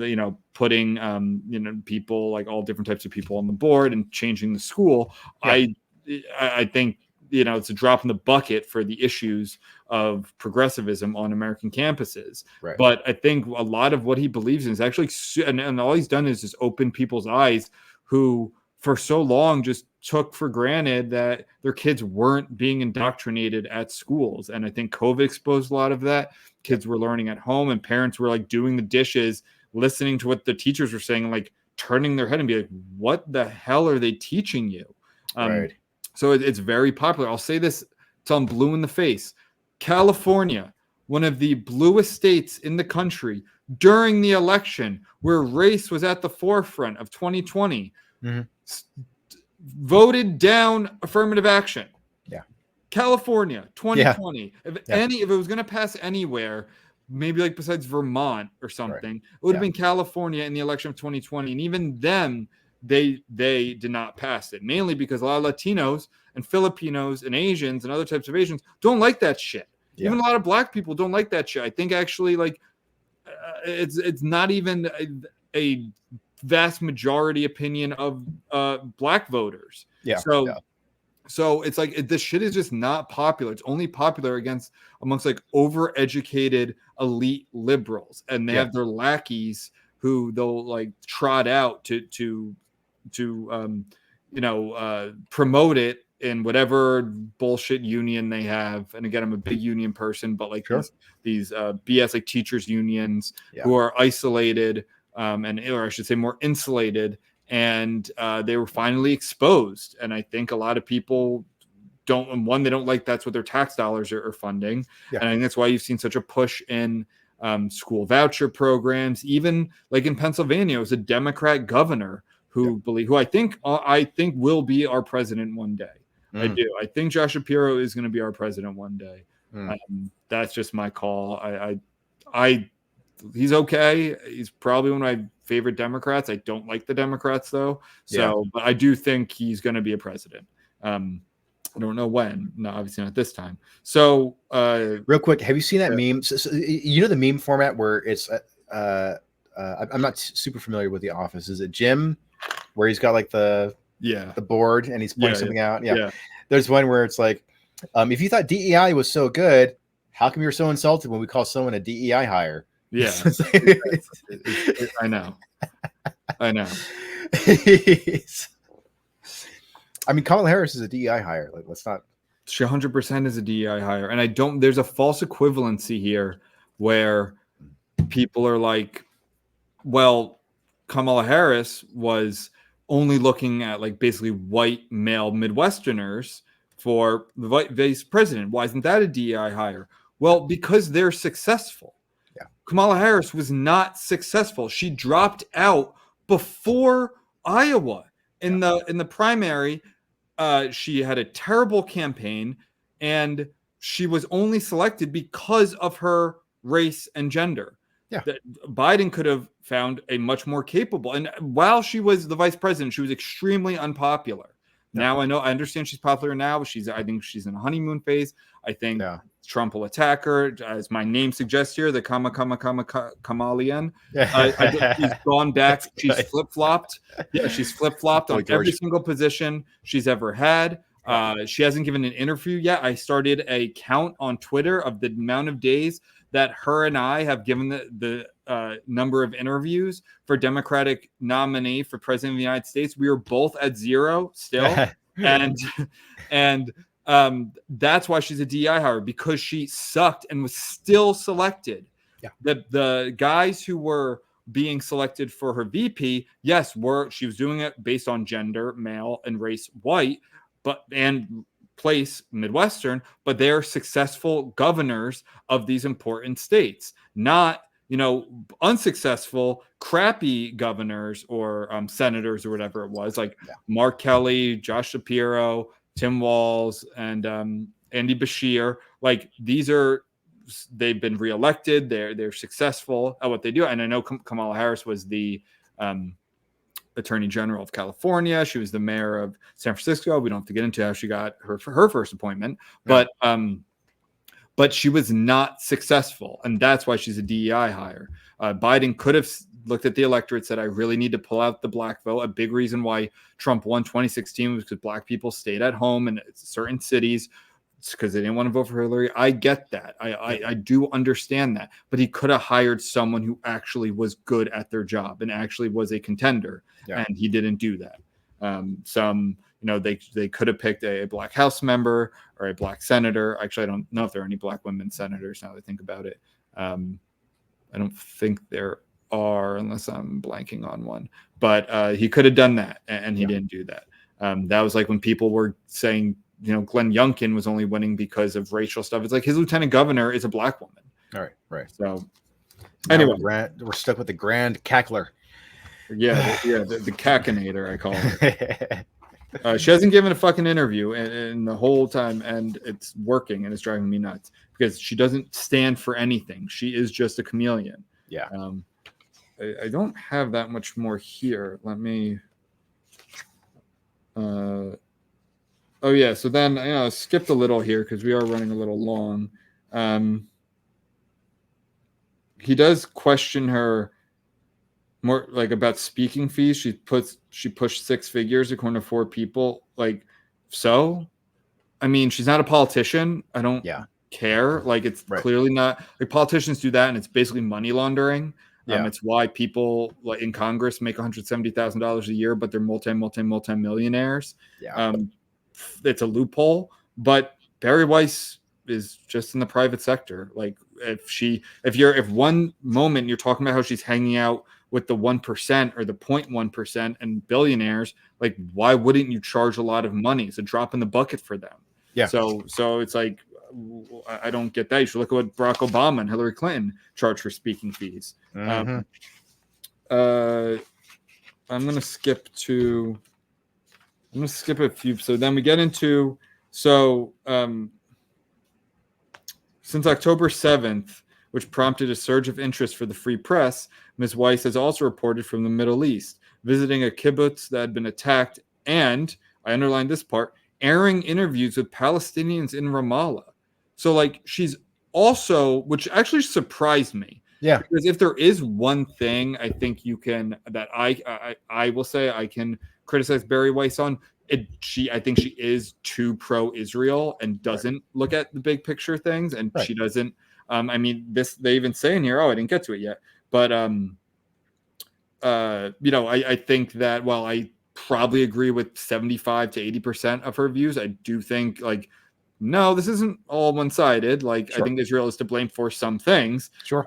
Speaker 4: putting people, like all different types of people on the board and changing the school. Yeah. I think it's a drop in the bucket for the issues of progressivism on American campuses.
Speaker 3: Right.
Speaker 4: But I think a lot of what he believes in is actually, and all he's done is just open people's eyes who for so long just took for granted that their kids weren't being indoctrinated at schools. And I think COVID exposed a lot of that. Kids were learning at home and parents were like doing the dishes, listening to what the teachers were saying, like turning their head and be like, what the hell are they teaching you?
Speaker 3: Right.
Speaker 4: So it's very popular. I'll say this till I'm blue in the face. California, one of the bluest states in the country, during the election where race was at the forefront of 2020, voted down affirmative action.
Speaker 3: Yeah.
Speaker 4: California, 2020. Yeah. If it was going to pass anywhere, maybe like besides Vermont or something, it would have been California in the election of 2020. And even then, they did not pass it, mainly because a lot of Latinos and Filipinos and Asians and other types of Asians don't like that shit. Yeah. Even a lot of black people don't like that shit. I think actually like it's not even a vast majority opinion of black voters.
Speaker 3: Yeah.
Speaker 4: So it's like this shit is just not popular. It's only popular amongst like overeducated elite liberals, and they have their lackeys who they'll like trot out to promote it in whatever bullshit union they have. And again, I'm a big union person, but like these BS like teachers unions who are isolated. Or I should say more insulated, and they were finally exposed. And I think a lot of people they don't like that's what their tax dollars are funding. Yeah. And I think that's why you've seen such a push in school voucher programs. Even like in Pennsylvania, it was a Democrat governor who I think will be our president one day. I do. I think Josh Shapiro is going to be our president one day. That's just my call. He's okay. He's probably one of my favorite Democrats. I don't like the Democrats though. But I do think he's going to be a president. I don't know when. No, obviously not this time. So
Speaker 3: real quick, have you seen that meme? So, the meme format where it's I'm not super familiar with The Office. Is it Jim where he's got like the board and he's pointing something out? Yeah. There's one where it's like, if you thought DEI was so good, how come you're so insulted when we call someone a DEI hire?
Speaker 4: Yeah, I know. I
Speaker 3: mean, Kamala Harris is a DEI hire. Like, let's not.
Speaker 4: She 100% is a DEI hire, and there's a false equivalency here where people are like, well, Kamala Harris was only looking at like basically white male Midwesterners for the vice president. Why isn't that a DEI hire? Well, because they're successful.
Speaker 3: Yeah.
Speaker 4: Kamala Harris was not successful. She dropped out before Iowa in the primary. She had a terrible campaign, and she was only selected because of her race and gender.
Speaker 3: Yeah.
Speaker 4: That Biden could have found a much more capable. And while she was the vice president, she was extremely unpopular. Now I understand she's popular now. I think she's in a honeymoon phase. I think Trump will attack her, as my name suggests here, the Kamalian. She's gone back. She's flip-flopped. Yeah, she's flip-flopped on every single position she's ever had. She hasn't given an interview yet. I started a count on Twitter of the amount of days that her and I have given the number of interviews for Democratic nominee for president of the United States. We are both at 0 still. and that's why she's a DEI hire, because she sucked and was still selected.
Speaker 3: Yeah.
Speaker 4: The guys who were being selected for her VP, yes, she was doing it based on gender, male, and race, white, and place, Midwestern, but they're successful governors of these important states, not unsuccessful, crappy governors or senators or whatever it was, like Mark Kelly, Josh Shapiro, Tim Walz, and Andy Bashir. Like, they've been reelected. They're successful at what they do. And I know Kamala Harris was the Attorney General of California. She was the mayor of San Francisco. We don't have to get into how she got her first appointment, but she was not successful, and that's why she's a DEI hire. Biden could have looked at the electorate, said, I really need to pull out the black vote. A big reason why Trump won 2016 was because black people stayed at home in certain cities. It's because they didn't want to vote for Hillary. I get that. I do understand that. But he could have hired someone who actually was good at their job and actually was a contender, and he didn't do that. They could have picked a black House member or a black senator. Actually, I don't know if there are any black women senators now that I think about it. I don't think there are, unless I'm blanking on one. But he could have done that, and he didn't do that. That was like when people were saying, Glenn Youngkin was only winning because of racial stuff. It's like his lieutenant governor is a black woman.
Speaker 3: All right.
Speaker 4: So
Speaker 3: anyway, we're stuck with the grand cackler.
Speaker 4: Yeah, the cacinator, I call it. She hasn't given a fucking interview in the whole time, and it's working, and it's driving me nuts because she doesn't stand for anything. She is just a chameleon.
Speaker 3: Yeah.
Speaker 4: I don't have that much more here. Let me. Oh yeah. So then I skipped a little here because we are running a little long. He does question her more like about speaking fees. She pushed 6 figures according to 4 people. Like, so, I mean, she's not a politician. I don't care. Like, it's clearly not. Like, politicians do that, and it's basically money laundering. It's why people like in Congress make $170,000 a year, but they're multi-millionaires. It's a loophole. But Bari Weiss is just in the private sector. Like, if one moment you're talking about how she's hanging out with the 1% or the 0.1% and billionaires, like, why wouldn't you charge a lot of money? It's a drop in the bucket for them. Yeah. So it's like, I don't get that. You should look at what Barack Obama and Hillary Clinton charge for speaking fees. I'm going to skip a few. So then we get into, since October 7th, which prompted a surge of interest for the free press, Ms. Weiss has also reported from the Middle East, visiting a kibbutz that had been attacked, and, I underlined this part, airing interviews with Palestinians in Ramallah. So, like, she's also, which actually surprised me. Yeah. Because if there is one thing I think that I will say I can criticize Bari Weiss on, I think she is too pro-Israel and doesn't look at the big picture things, and she doesn't. I mean, they even say in here, I didn't get to it yet, but I think that while I probably agree with 75 to 80% of her views, I do think, like, no, this isn't all one-sided. Like, I think Israel is to blame for some things. So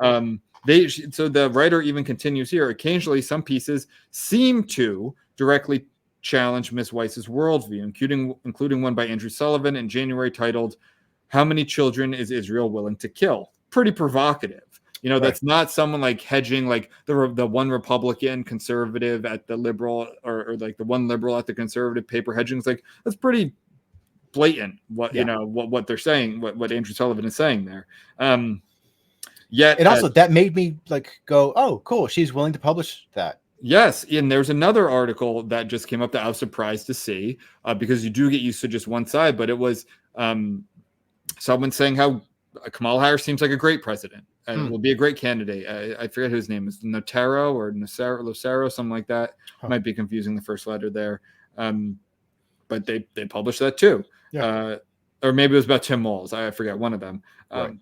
Speaker 4: the writer even continues here. Occasionally, some pieces seem to directly challenged Miss Weiss's worldview, including one by Andrew Sullivan in January titled, "How Many Children is Israel Willing to Kill?" Pretty provocative. You know,
Speaker 3: Right.
Speaker 4: that's not someone like hedging, like the one Republican conservative at the liberal, or like the one liberal at the conservative paper hedging. It's like, that's pretty blatant what
Speaker 3: Yeah.
Speaker 4: you know what they're saying, what Andrew Sullivan is saying there. Yet,
Speaker 3: And also that made me like go, oh, cool, she's willing to publish that.
Speaker 4: yes, and there's another article that just came up that I was surprised to see, because you do get used to just one side, but it was someone saying how Kamala Harris seems like a great president and will be a great candidate. I forget who his name is, Notaro or Lucero, something like that. Might be confusing the first letter there, but they published that too.
Speaker 3: Yeah.
Speaker 4: Or maybe it was about Tim Walz. I forget, one of them.
Speaker 3: Right.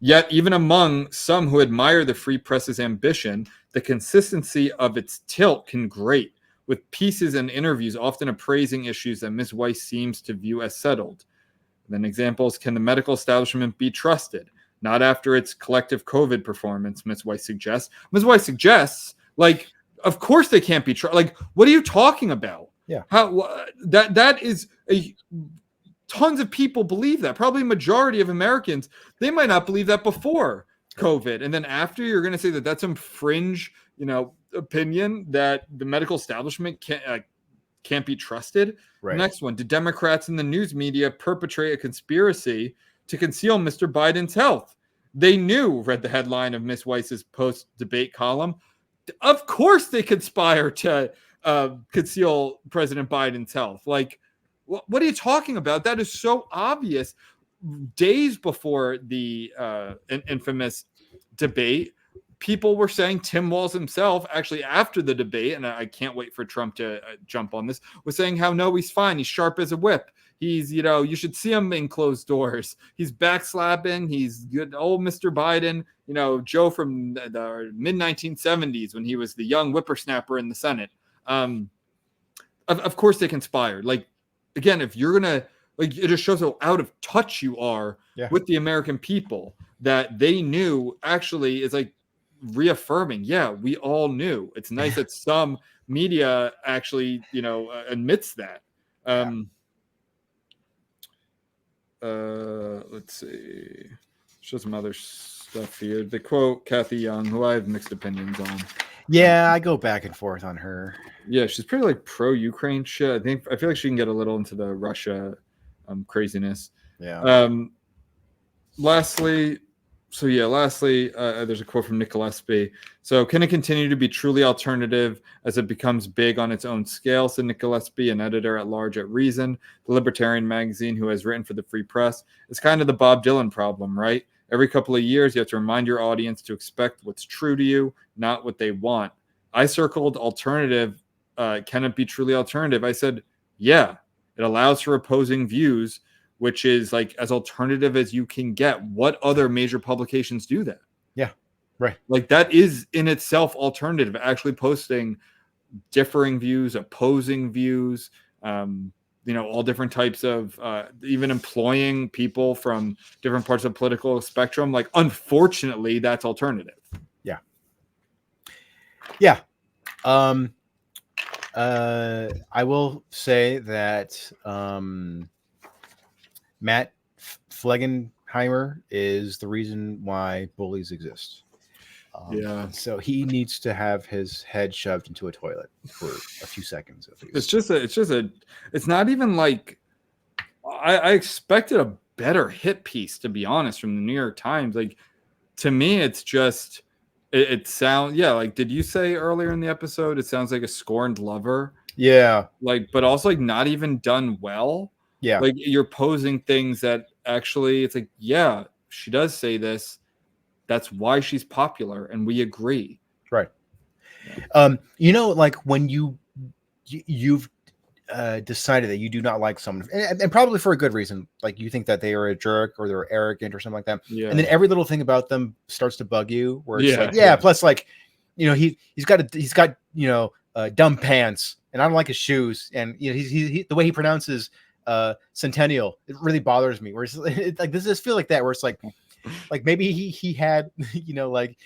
Speaker 4: Yet even among some who admire the free press's ambition, the consistency of its tilt can grate, with pieces and interviews often appraising issues that Ms. Weiss seems to view as settled. Then examples: can the medical establishment be trusted? Not after its collective COVID performance, Ms. Weiss suggests. Ms. Weiss suggests, like, of course they can't be trusted. Like, what are you talking about?
Speaker 3: Yeah.
Speaker 4: How that is a tons of people believe that. Probably majority of Americans, they might not believe that before COVID, and then after, you're going to say that that's some fringe, opinion that the medical establishment can't be trusted.
Speaker 3: Right.
Speaker 4: Next one: did Democrats in the news media perpetrate a conspiracy to conceal Mr. Biden's health? They knew, read the headline of Ms. Weiss's post-debate column. Of course they conspire to conceal President Biden's health. Like, what are you talking about? That is so obvious. Days before the infamous debate, people were saying, Tim Walz himself, actually after the debate, and I can't wait for Trump to jump on this, was saying how, no, he's fine. He's sharp as a whip. He's, you should see him in closed doors. He's backslapping. He's good. Old Mr. Biden, Joe from the mid-1970s when he was the young whippersnapper in the Senate. Of course they conspired. Like, again, if you're going to, like, it just shows how out of touch you are with the American people, that they knew. Actually, is like reaffirming, we all knew. It's nice that some media actually, admits that. Let's see. Show some other stuff here. They quote Kathy Young, who I have mixed opinions on.
Speaker 3: Yeah, I go back and forth on her.
Speaker 4: Yeah, she's pretty like pro-Ukraine shit. I feel like she can get a little into the Russia craziness.
Speaker 3: Yeah.
Speaker 4: Lastly, there's a quote from Nick Gillespie. So, can it continue to be truly alternative as it becomes big on its own scale? Said Nick Gillespie, an editor at large at Reason, the libertarian magazine who has written for the Free Press. It's kind of the Bob Dylan problem, right? Every couple of years, you have to remind your audience to expect what's true to you, not what they want. I circled alternative. Can it be truly alternative? I said, yeah, it allows for opposing views, which is like as alternative as you can get. What other major publications do that?
Speaker 3: Yeah, right.
Speaker 4: Like, that is in itself alternative, actually posting differing views, opposing views, all different types of, even employing people from different parts of the political spectrum. Like, unfortunately, that's alternative.
Speaker 3: Yeah. Yeah. I will say that Matt Flegenheimer is the reason why bullies exist. So he needs to have his head shoved into a toilet for a few seconds at least.
Speaker 4: It's not even like I expected a better hit piece, to be honest, from the New York Times. Like, to me, it's just it sounds like, did you say earlier in the episode, it sounds like a scorned lover?
Speaker 3: Yeah.
Speaker 4: Like, but also like not even done well.
Speaker 3: Yeah.
Speaker 4: Like, you're posing things that actually, it's like, yeah, she does say this. That's why she's popular, and we agree.
Speaker 3: Right. Like when you've decided that you do not like someone, and probably for a good reason, like you think that they are a jerk or they're arrogant or something like that.
Speaker 4: Yeah.
Speaker 3: And then every little thing about them starts to bug you, where it's plus like, he's got dumb pants, and I don't like his shoes, and he the way he pronounces centennial, it really bothers me. Where it's like, does this feel like that? Where it's like maybe he had like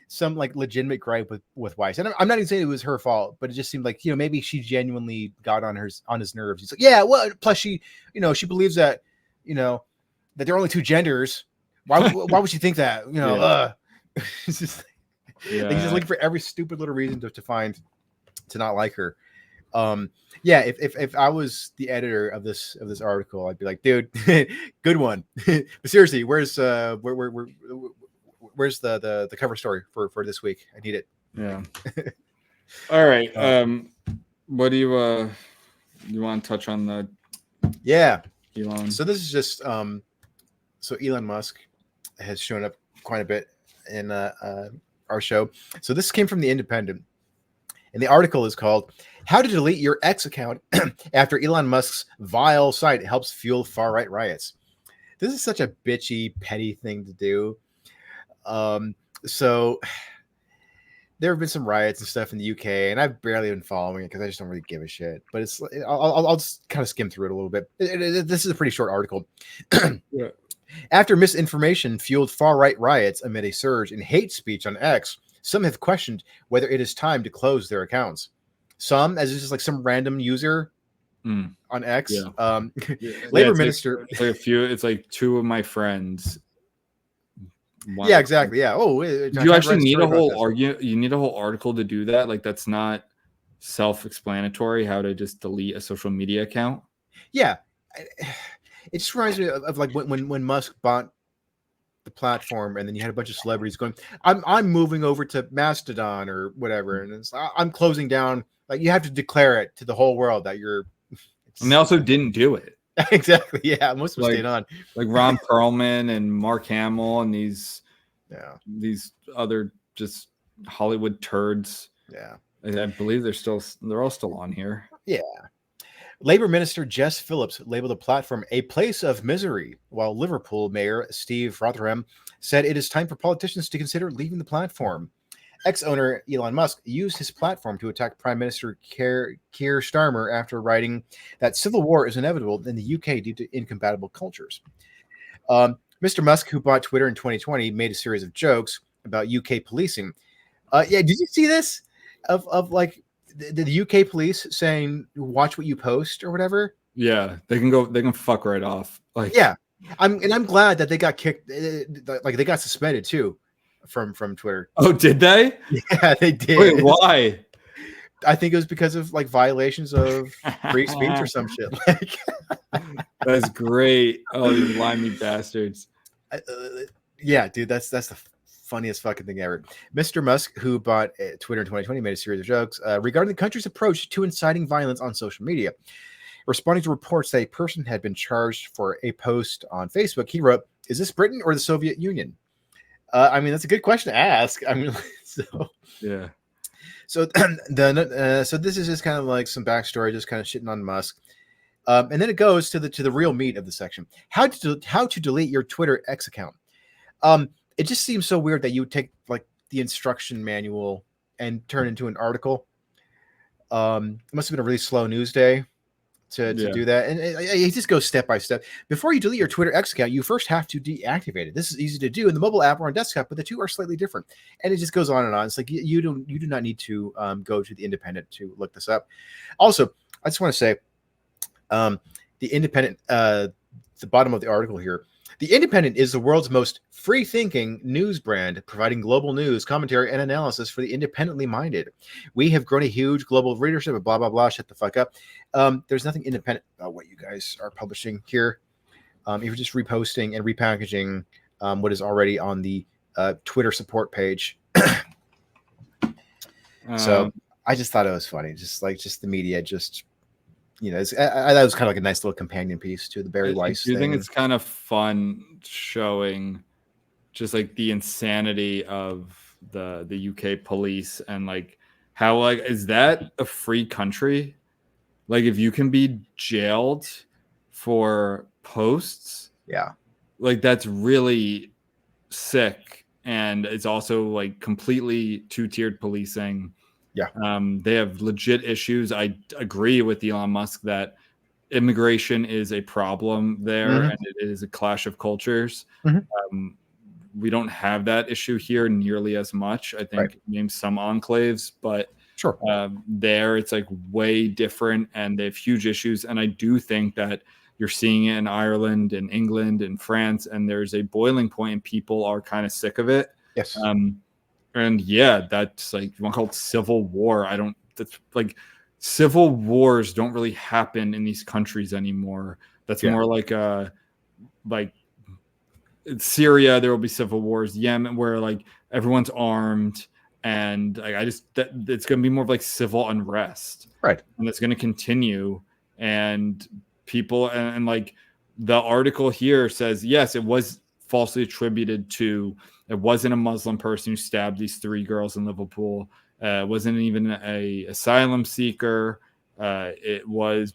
Speaker 3: some like legitimate gripe with Weiss, and I'm not even saying it was her fault, but it just seemed like maybe she genuinely got on his nerves. He's like, yeah, well, plus she she believes that that there are only two genders. Why would she think that? It's just he's just looking for every stupid little reason to find to not like her. If I was the editor of this article, I'd be like, dude, good one. But seriously, where's the cover story for this week? I need it.
Speaker 4: Yeah. All right. What do you want to touch on the Elon?
Speaker 3: So this is just so Elon Musk has shown up quite a bit in our show. So this came from The Independent, and the article is called "How to Delete Your X Account After Elon Musk's Vile Site Helps Fuel Far-Right Riots." This is such a bitchy, petty thing to do. So there have been some riots and stuff in the UK, and I've barely been following it because I just don't really give a shit. But I'll just kind of skim through it a little bit. This is a pretty short article.
Speaker 4: Yeah.
Speaker 3: After misinformation fueled far-right riots amid a surge in hate speech on X, some have questioned whether it is time to close their accounts. Some, as it's just like some random user on X.
Speaker 4: Yeah.
Speaker 3: Labor minister.
Speaker 4: It's like two of my friends.
Speaker 3: Yeah, exactly. Yeah. Oh,
Speaker 4: do you actually need a whole argument? You need a whole article to do that. Like, that's not self-explanatory how to just delete a social media account.
Speaker 3: Yeah, it just reminds me of like when Musk bought the platform, and then you had a bunch of celebrities going, "I'm moving over to Mastodon or whatever," and I'm closing down. Like, you have to declare it to the whole world that you're.
Speaker 4: And they also didn't do it.
Speaker 3: Exactly. Yeah, most of them stayed on.
Speaker 4: Like Ron Perlman and Mark Hamill and these other just Hollywood turds.
Speaker 3: Yeah,
Speaker 4: I believe they're all still on here.
Speaker 3: Yeah. Labor Minister Jess Phillips labeled the platform a place of misery, while Liverpool Mayor Steve Rotherham said it is time for politicians to consider leaving the platform. Ex-owner Elon Musk used his platform to attack Prime Minister Keir Starmer after writing that civil war is inevitable in the UK due to incompatible cultures. Mr. Musk, who bought Twitter in 2020, made a series of jokes about UK policing. Did you see this? Of like the UK police saying, "Watch what you post" or whatever.
Speaker 4: Yeah, they can fuck right off. Like,
Speaker 3: yeah, I'm glad that they got kicked. Like, they got suspended too from Twitter.
Speaker 4: Oh, did they?
Speaker 3: Yeah, they did.
Speaker 4: Wait, why?
Speaker 3: I think it was because of like violations of free speech or some shit. Like,
Speaker 4: that's great. Oh, you limey bastards.
Speaker 3: Yeah, dude, that's the funniest fucking thing ever. Mr. Musk, who bought Twitter in 2020, made a series of jokes regarding the country's approach to inciting violence on social media. Responding to reports that a person had been charged for a post on Facebook, he wrote, "Is this Britain or the Soviet Union?" I mean, that's a good question to ask. I mean,
Speaker 4: yeah.
Speaker 3: So so this is just kind of like some backstory, just kind of shitting on Musk, and then it goes to the real meat of the section: how to delete your Twitter X account. It just seems so weird that you would take like the instruction manual and turn it into an article. It must have been a really slow news day to do that, and it just goes step by step. Before you delete your Twitter X account, you first have to deactivate it. This is easy to do in the mobile app or on desktop, but the two are slightly different, and it just goes on and on. It's like you do not need to go to the Independent to look this up. Also, I just want to say, the Independent, the bottom of the article here. The Independent is the world's most free-thinking news brand, providing global news, commentary, and analysis for the independently minded. We have grown a huge global readership, blah, blah, blah, shut the fuck up. There's nothing independent about what you guys are publishing here. You're just reposting and repackaging what is already on the Twitter support page. So I just thought it was funny. Just the media just... I thought it was kind of like a nice little companion piece to the Bari Weiss thing.
Speaker 4: I think it's kind of fun showing just like the insanity of the UK police and like how, like, is that a free country? Like, if you can be jailed for posts, like, that's really sick. And it's also like completely two-tiered policing.
Speaker 3: Yeah.
Speaker 4: They have legit issues. I agree with Elon Musk that immigration is a problem there, and it is a clash of cultures. we don't have that issue here nearly as much. I think name some enclaves, but
Speaker 3: Sure.
Speaker 4: there it's like way different, and they have huge issues. And I do think that you're seeing it in Ireland and England and France, and there's a boiling point, and people are kind of sick of it.
Speaker 3: Yes.
Speaker 4: And yeah, that's like, you want to call it civil war. That's like, civil wars don't really happen in these countries anymore. That's more like Syria, there will be civil wars. Yemen, where like everyone's armed, and like it's going to be more of like civil unrest,
Speaker 3: right?
Speaker 4: And it's going to continue. And people and like the article here says, yes, it was falsely attributed to. It wasn't a Muslim person who stabbed these 3 girls in Liverpool. It wasn't even a asylum seeker. It was,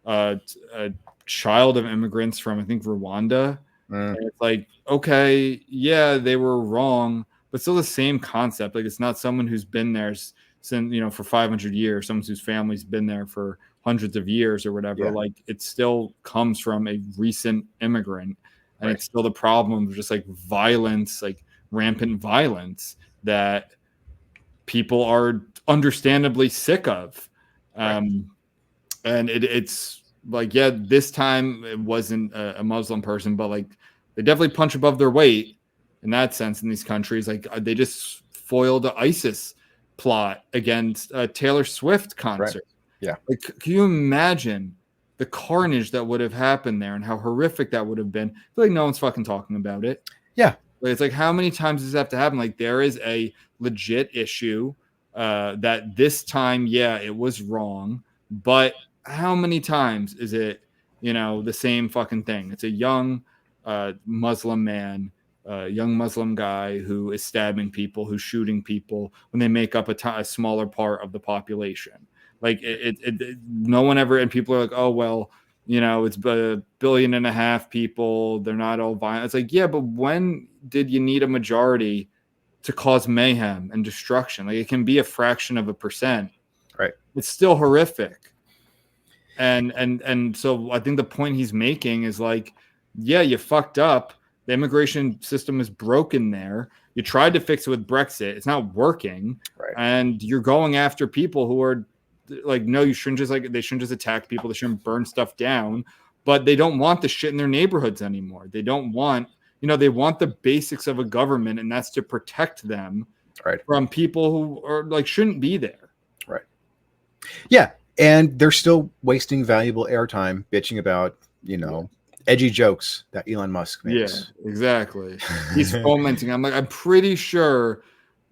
Speaker 4: a child of immigrants from, I think, Rwanda. And it's like, okay, yeah, they were wrong, but still the same concept. Like, it's not someone who's been there since, for 500 years, someone whose family's been there for hundreds of years or whatever. Like, it still comes from a recent immigrant, and it's still the problem of just like violence, like rampant violence that people are understandably sick of. And it's like, yeah, this time it wasn't a Muslim person, but like they definitely punch above their weight in that sense in these countries. Like, they just foiled the ISIS plot against a Taylor Swift concert.
Speaker 3: Yeah.
Speaker 4: Like, can you imagine the carnage that would have happened there and how horrific that would have been? I feel like no one's fucking talking about it.
Speaker 3: Yeah.
Speaker 4: Like, it's like, how many times does that have to happen? Like, there is a legit issue that this time, yeah, it was wrong, but how many times is it, the same fucking thing? It's a young Muslim man, young Muslim guy who is stabbing people, who's shooting people when they make up a smaller part of the population. Like, no one ever, and people are like, oh, well, it's 1.5 billion people. They're not all violent. It's like, yeah, but when did you need a majority to cause mayhem and destruction? Like, it can be a fraction of a percent.
Speaker 3: Right.
Speaker 4: It's still horrific. And so I think the point he's making is like, yeah, you fucked up. The immigration system is broken there. You tried to fix it with Brexit. It's not working.
Speaker 3: Right.
Speaker 4: And you're going after people who are like, no, you shouldn't they shouldn't just attack people. They shouldn't burn stuff down, but they don't want the shit in their neighborhoods anymore. They don't want, they want the basics of a government, and that's to protect them from people who are like, shouldn't be there.
Speaker 3: Right. Yeah. And they're still wasting valuable airtime bitching about, edgy jokes that Elon Musk makes.
Speaker 4: Yeah, exactly. He's fomenting. I'm pretty sure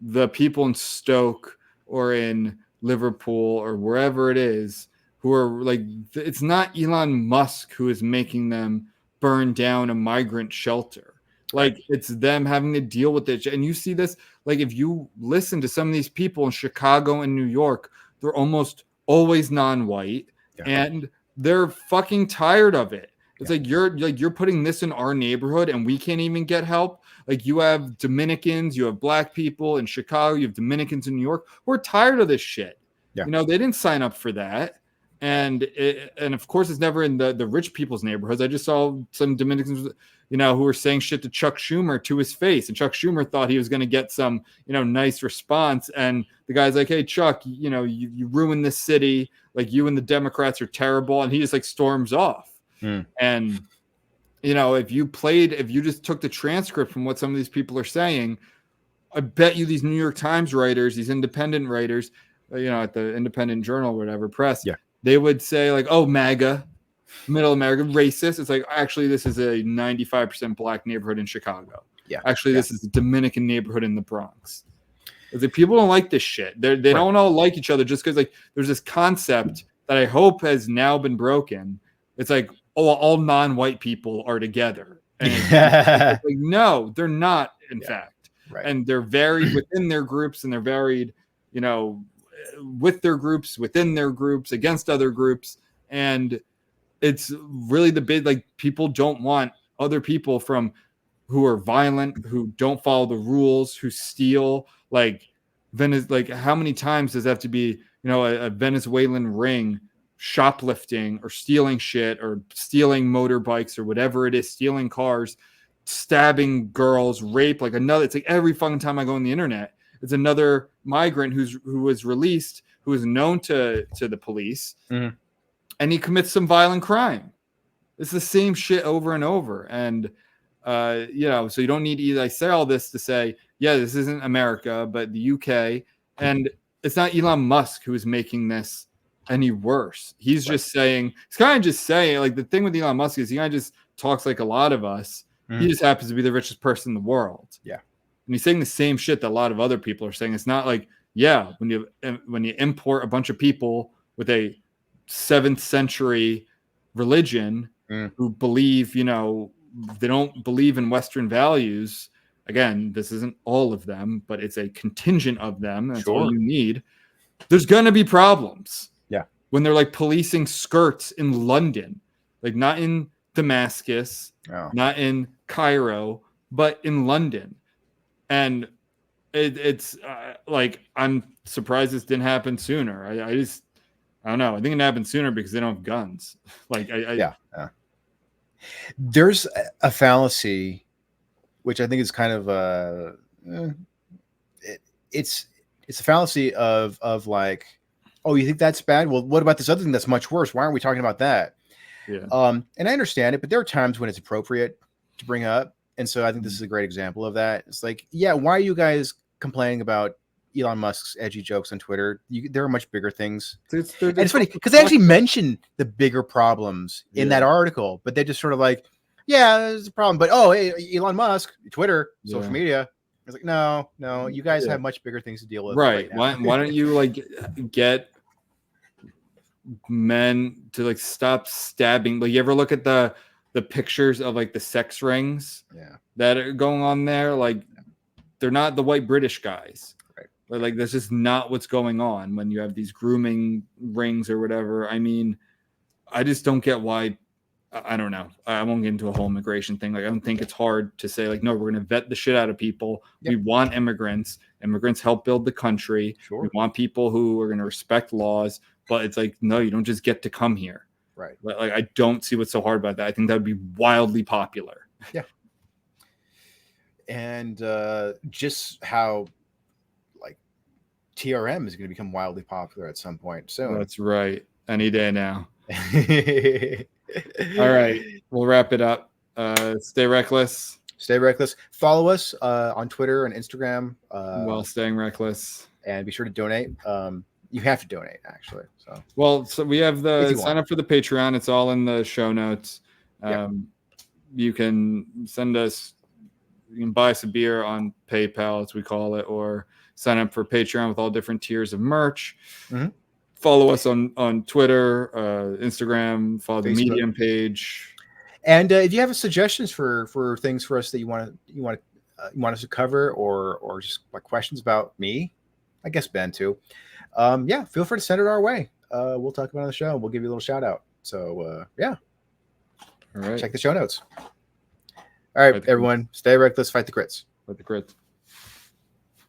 Speaker 4: the people in Stoke or in Liverpool or wherever it is who are like, it's not Elon Musk who is making them burn down a migrant shelter. Like, it's them having to deal with it. And you see this, like, if you listen to some of these people in Chicago and New York, they're almost always non-white, and they're fucking tired of it. It's like, you're putting this in our neighborhood and we can't even get help. Like, you have Dominicans, you have black people in Chicago, you have Dominicans in New York. We're tired of this shit. They didn't sign up for that. And of course, it's never in the rich people's neighborhoods. I just saw some Dominicans, who were saying shit to Chuck Schumer to his face. And Chuck Schumer thought he was going to get some, nice response. And the guy's like, hey, Chuck, you ruined this city. Like, you and the Democrats are terrible. And he just like storms off. And, if you just took the transcript from what some of these people are saying, I bet you these New York Times writers, these independent writers, at the Independent Journal, whatever press, they would say like, oh, MAGA, middle America, racist. It's like, actually, this is a 95% black neighborhood in Chicago. Actually, this is a Dominican neighborhood in the Bronx. It's like, people don't like this shit. They don't all like each other just because like there's this concept that I hope has now been broken. It's like, oh, all non-white people are together. And it's like, no, they're not, in fact.
Speaker 3: Right.
Speaker 4: And they're varied within their groups, and they're varied, with their groups, within their groups, against other groups. And it's really the big, like, people don't want other people who are violent, who don't follow the rules, who steal. Like, how many times does that have to be, a Venezuelan ring shoplifting or stealing shit or stealing motorbikes or whatever it is, stealing cars? stabbing girls, rape, like another. It's like every fucking time I go on the internet, it's another migrant who was released, who is known to the police,
Speaker 3: Mhm.
Speaker 4: and he commits some violent crime. It's the same shit over and over. And you know, so you don't need to, I say all this to say, yeah, this isn't America, but the UK, and it's not Elon Musk who is making this any worse. He's just saying, he's kind of just saying, like, the thing with Elon Musk is he kind of just talks like a lot of us. He just happens to be the richest person in the world.
Speaker 3: Yeah.
Speaker 4: And he's saying the same shit that a lot of other people are saying. It's not like, yeah, when you import a bunch of people with a 7th century religion who believe, you know, they don't believe in Western values. Again, this isn't all of them, but it's a contingent of them. That's all you need. There's going to be problems.
Speaker 3: Yeah.
Speaker 4: When they're like policing skirts in London, like not in Damascus, not in Cairo, but in London. And it's like, I'm surprised this didn't happen sooner. I don't know. I think it happened sooner because they don't have guns. Like,
Speaker 3: yeah. There's a fallacy, which I think is kind of it's a fallacy of like, oh, you think that's bad? Well, what about this other thing that's much worse? Why aren't we talking about that?
Speaker 4: Yeah.
Speaker 3: And I understand it, but there are times when it's appropriate to bring up, and so I think this is a great example of that. It's like, yeah, why are you guys complaining about Elon Musk's edgy jokes on Twitter? There are much bigger things. And it's funny because they actually mention the bigger problems in that article, but they just sort of like, yeah, there's a problem. But oh, hey, Elon Musk, Twitter, social media. It's like, no, you guys have much bigger things to deal with.
Speaker 4: Right.
Speaker 3: Now.
Speaker 4: Why don't you like get men to like stop stabbing? Like, you ever look at the pictures of like the sex rings that are going on there? Like, they're not the white British guys. Like, that's just not what's going on when you have these grooming rings or whatever. I mean, I just don't get why. I don't know. I won't get into a whole immigration thing. Like, I don't think it's hard to say, like, no, we're going to vet the shit out of people. We want immigrants. Immigrants help build the country. We want people who are going to respect laws. But it's like, no, you don't just get to come here.
Speaker 3: Right.
Speaker 4: Like, I don't see what's so hard about that. I think that would be wildly popular.
Speaker 3: Yeah. And just how TRM is going to become wildly popular at some point soon.
Speaker 4: That's right. Any day now. All right. We'll wrap it up. Stay reckless.
Speaker 3: Stay reckless. Follow us on Twitter and Instagram.
Speaker 4: While staying reckless.
Speaker 3: And be sure to donate. You have to donate, actually.
Speaker 4: So we have the sign up for the Patreon. It's all in the show notes. You can send us, you can buy us a beer on PayPal, as we call it, or sign up for Patreon with all different tiers of merch. Follow us on Twitter, Instagram, follow the Medium page.
Speaker 3: And if you have suggestions for things for us that you want us to cover, or just like questions about me, I guess Ben too, feel free to send it our way. We'll talk about it on the show. We'll give you a little shout out. So all right, check the show notes. All right, everyone, stay reckless, fight the crits.
Speaker 4: Fight the crits.